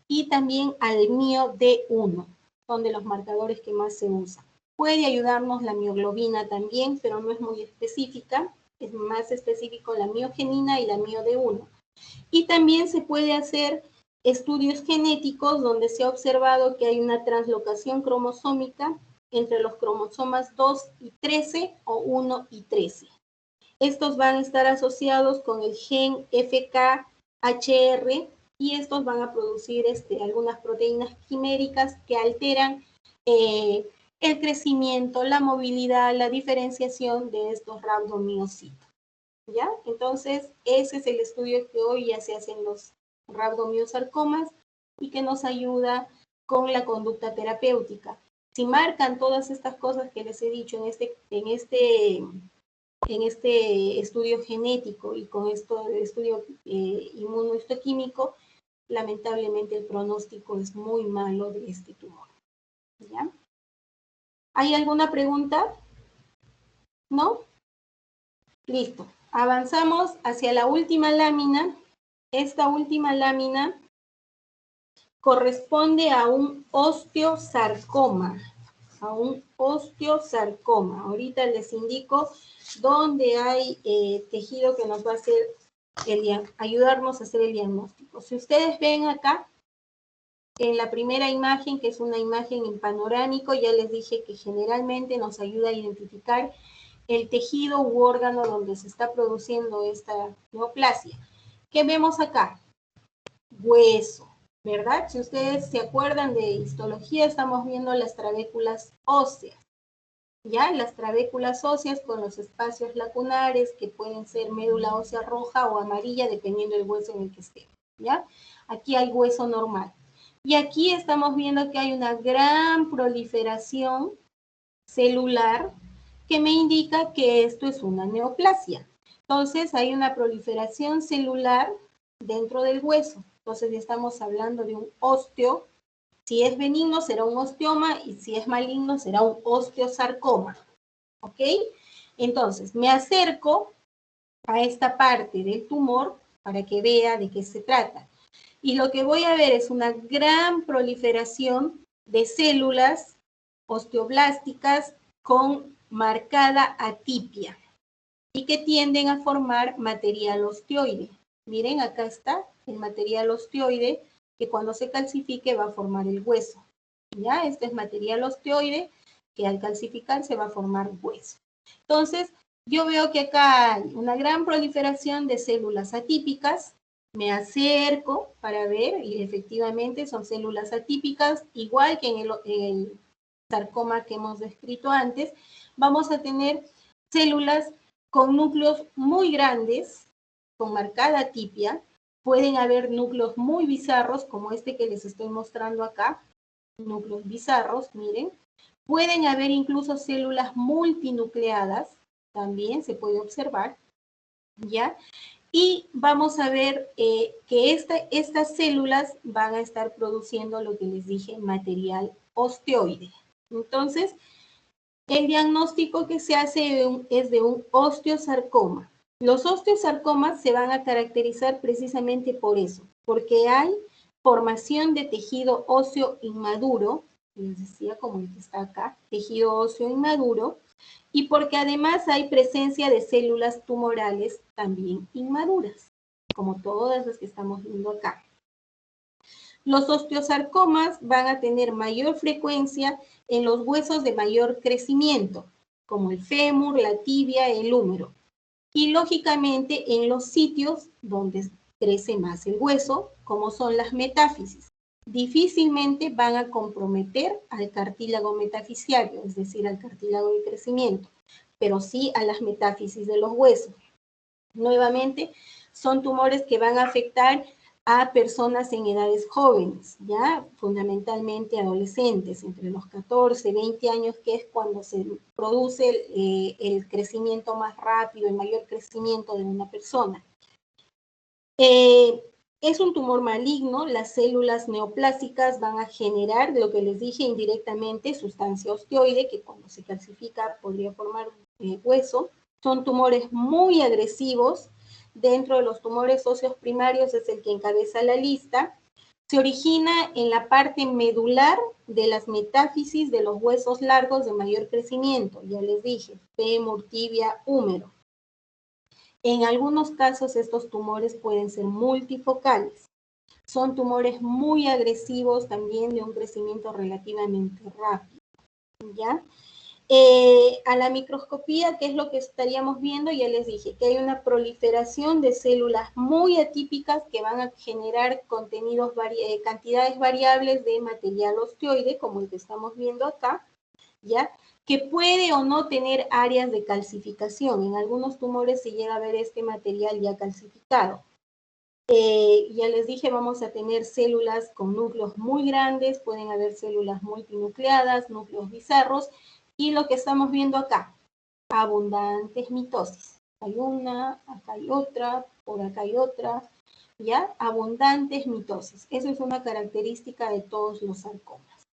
y también al mio D1, son de los marcadores que más se usan. Puede ayudarnos la mioglobina también, pero no es muy específica. Es más específico la miogenina y la mio D1. Y también se puede hacer estudios genéticos donde se ha observado que hay una translocación cromosómica entre los cromosomas 2 y 13 o 1 y 13. Estos van a estar asociados con el gen FKHR y estos van a producir algunas proteínas quiméricas que alteran el crecimiento, la movilidad, la diferenciación de estos rhabdomiocitos. ¿Ya? Entonces, ese es el estudio que hoy ya se hace en los rhabdomiosarcomas y que nos ayuda con la conducta terapéutica. Si marcan todas estas cosas que les he dicho en este estudio genético y con estudio inmunohistoquímico, lamentablemente el pronóstico es muy malo de este tumor. ¿Ya? ¿Hay alguna pregunta? ¿No? Listo. Avanzamos hacia la última lámina. Esta última lámina corresponde a un osteosarcoma. Ahorita les indico dónde hay tejido que nos va a hacer ayudarnos a hacer el diagnóstico. Si ustedes ven acá, en la primera imagen, que es una imagen en panorámico, ya les dije que generalmente nos ayuda a identificar el tejido u órgano donde se está produciendo esta neoplasia. ¿Qué vemos acá? Hueso, ¿verdad? Si ustedes se acuerdan de histología, estamos viendo las trabéculas óseas. ¿Ya? Las trabéculas óseas con los espacios lacunares que pueden ser médula ósea roja o amarilla, dependiendo del hueso en el que esté. ¿Ya? Aquí hay hueso normal. Y aquí estamos viendo que hay una gran proliferación celular que me indica que esto es una neoplasia. Entonces, hay una proliferación celular dentro del hueso. Entonces, estamos hablando de un osteo. Si es benigno, será un osteoma, y si es maligno, será un osteosarcoma. ¿Ok? Entonces, me acerco a esta parte del tumor para que vea de qué se trata. Y lo que voy a ver es una gran proliferación de células osteoblásticas con marcada atipia y que tienden a formar material osteoide. Miren, acá está el material osteoide que cuando se calcifique va a formar el hueso. ¿Ya? Este es material osteoide que al calcificar se va a formar hueso. Entonces, yo veo que acá hay una gran proliferación de células atípicas. Me acerco para ver y efectivamente son células atípicas, igual que en el sarcoma que hemos descrito antes. Vamos a tener células con núcleos muy grandes, con marcada atipia. Pueden haber núcleos muy bizarros, como este que les estoy mostrando acá, núcleos bizarros, miren. Pueden haber incluso células multinucleadas, también se puede observar, ¿ya? Y vamos a ver que estas células van a estar produciendo lo que les dije, material osteoide. Entonces, el diagnóstico que se hace es de un osteosarcoma. Los osteosarcomas se van a caracterizar precisamente por eso, porque hay formación de tejido óseo inmaduro, les decía como el que está acá, tejido óseo inmaduro, y porque además hay presencia de células tumorales también inmaduras, como todas las que estamos viendo acá. Los osteosarcomas van a tener mayor frecuencia en los huesos de mayor crecimiento, como el fémur, la tibia, el húmero, y lógicamente en los sitios donde crece más el hueso, como son las metáfisis. Difícilmente van a comprometer al cartílago metafisiario, es decir, al cartílago de crecimiento, pero sí a las metáfisis de los huesos. Nuevamente, son tumores que van a afectar a personas en edades jóvenes, ya fundamentalmente adolescentes, entre los 14 y 20 años, que es cuando se produce el crecimiento más rápido, el mayor crecimiento de una persona. Es un tumor maligno, las células neoplásicas van a generar, lo que les dije indirectamente, sustancia osteoide, que cuando se calcifica podría formar hueso. Son tumores muy agresivos. Dentro de los tumores óseos primarios es el que encabeza la lista. Se origina en la parte medular de las metáfisis de los huesos largos de mayor crecimiento. Ya les dije, fémur, tibia, húmero. En algunos casos estos tumores pueden ser multifocales. Son tumores muy agresivos también de un crecimiento relativamente rápido. ¿Ya? A la microscopía, ¿qué es lo que estaríamos viendo? Ya les dije que hay una proliferación de células muy atípicas que van a generar cantidades variables de material osteoide, como el que estamos viendo acá, ¿ya? Que puede o no tener áreas de calcificación. En algunos tumores se llega a ver este material ya calcificado. Ya les dije, vamos a tener células con núcleos muy grandes, pueden haber células multinucleadas, núcleos bizarros, y lo que estamos viendo acá, abundantes mitosis. Hay una, acá hay otra, por acá hay otra, ¿ya? Abundantes mitosis. Eso es una característica de todos los sarcomas.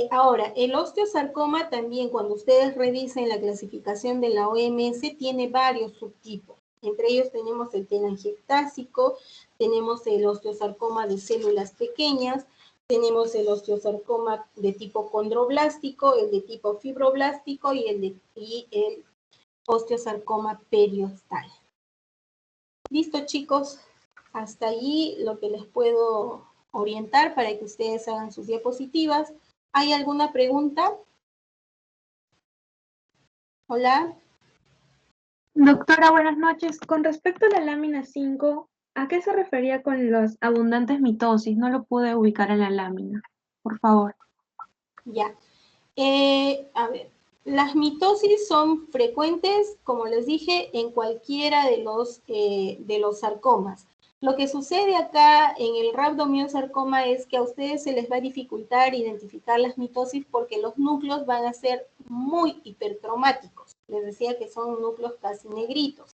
Ahora, el osteosarcoma también, cuando ustedes revisen la clasificación de la OMS, tiene varios subtipos. Entre ellos tenemos el telangiectásico, tenemos el osteosarcoma de células pequeñas, tenemos el osteosarcoma de tipo condroblástico, el de tipo fibroblástico y el osteosarcoma periostal. Listo, chicos. Hasta allí lo que les puedo orientar para que ustedes hagan sus diapositivas. ¿Hay alguna pregunta? Hola. Doctora, buenas noches. Con respecto a la lámina 5, ¿a qué se refería con los abundantes mitosis? No lo pude ubicar en la lámina, por favor. Ya. A ver, las mitosis son frecuentes, como les dije, en cualquiera de los sarcomas. Lo que sucede acá en el rhabdomyosarcoma es que a ustedes se les va a dificultar identificar las mitosis porque los núcleos van a ser muy hipercromáticos. Les decía que son núcleos casi negritos.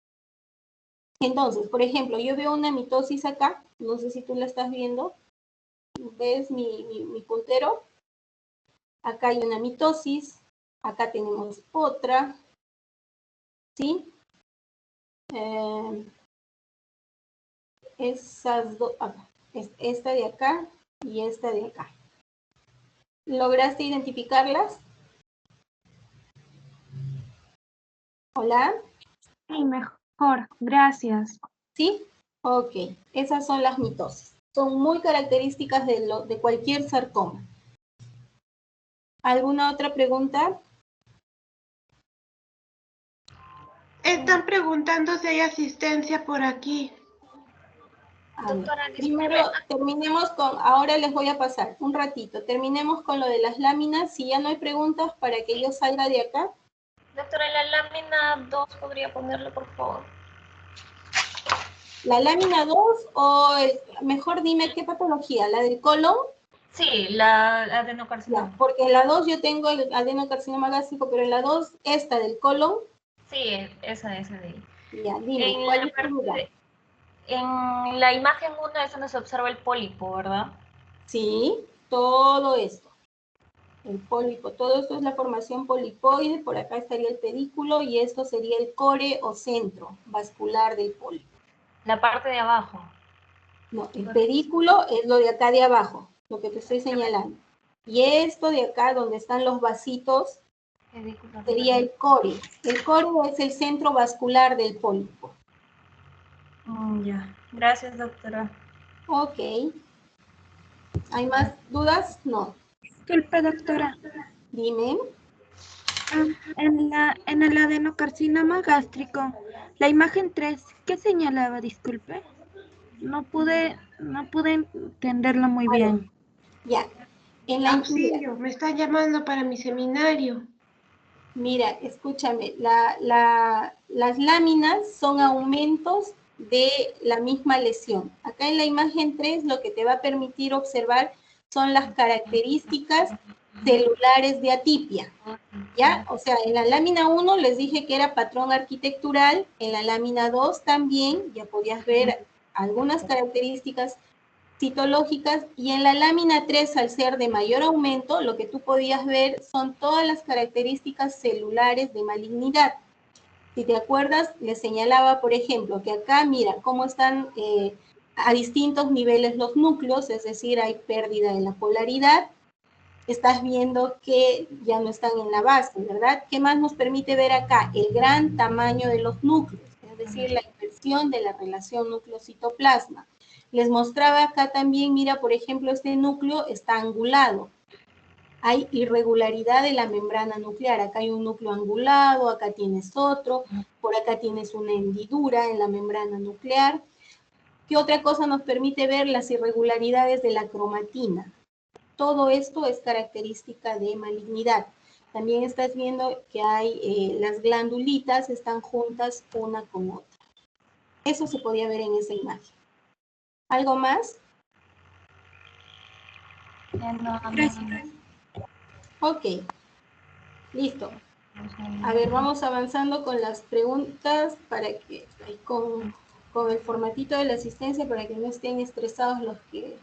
Entonces, por ejemplo, yo veo una mitosis acá, no sé si tú la estás viendo. ¿Ves mi puntero? Acá hay una mitosis, acá tenemos otra, ¿sí? Esas dos, esta de acá y esta de acá. ¿Lograste identificarlas? ¿Hola? Sí, mejor, gracias. ¿Sí? Ok, esas son las mitosis. Son muy características de cualquier sarcoma. ¿Alguna otra pregunta? Están preguntando si hay asistencia por aquí. Doctora, Primero terminemos con, ahora les voy a pasar un ratito, terminemos con lo de las láminas, si ya no hay preguntas para que yo salga de acá. doctora, la lámina 2 podría ponerlo, por favor. ¿La lámina 2 o mejor dime qué patología? ¿La del colon? Sí, la adenocarcinoma. Ya, porque en la 2 yo tengo el adenocarcinoma gástrico, pero en la 2, esta del colon. Sí, esa de ahí. Ya, dime, ¿cuál es tu duda? En la imagen 1 es donde se observa el pólipo, ¿verdad? Sí, todo esto. El pólipo, todo esto es la formación polipoide, por acá estaría el pedículo y esto sería el core o centro vascular del pólipo. La parte de abajo. No, el pedículo es lo de acá de abajo, lo que te estoy señalando. Y esto de acá, donde están los vasitos, sería el core. El core es el centro vascular del pólipo. Ya. Gracias, doctora. Ok. ¿Hay más dudas? No. Disculpe, doctora. Dime. En el adenocarcinoma gástrico, la imagen 3, ¿qué señalaba? Disculpe. No pude entenderlo muy bien. Ya. En la Auxilio, me están llamando para mi seminario. Mira, escúchame, las láminas son aumentos de la misma lesión. Acá en la imagen 3 lo que te va a permitir observar son las características celulares de atipia, ¿ya? O sea, en la lámina 1 les dije que era patrón arquitectural, en la lámina 2 también ya podías ver algunas características citológicas, y en la lámina 3, al ser de mayor aumento, lo que tú podías ver son todas las características celulares de malignidad. Si te acuerdas, les señalaba, por ejemplo, que acá, mira, cómo están a distintos niveles los núcleos, es decir, hay pérdida de la polaridad. Estás viendo que ya no están en la base, ¿verdad? ¿Qué más nos permite ver acá? El gran tamaño de los núcleos, es decir, la inversión de la relación núcleo-citoplasma. Les mostraba acá también, mira, por ejemplo, este núcleo está angulado. Hay irregularidad de la membrana nuclear. Acá hay un núcleo angulado, acá tienes otro, por acá tienes una hendidura en la membrana nuclear. ¿Qué otra cosa nos permite ver? Las irregularidades de la cromatina. Todo esto es característica de malignidad. También estás viendo que hay las glandulitas, están juntas una con otra. Eso se podía ver en esa imagen. ¿Algo más? Gracias. Ok, listo. A ver, vamos avanzando con las preguntas para que, con el formatito de la asistencia para que no estén estresados los que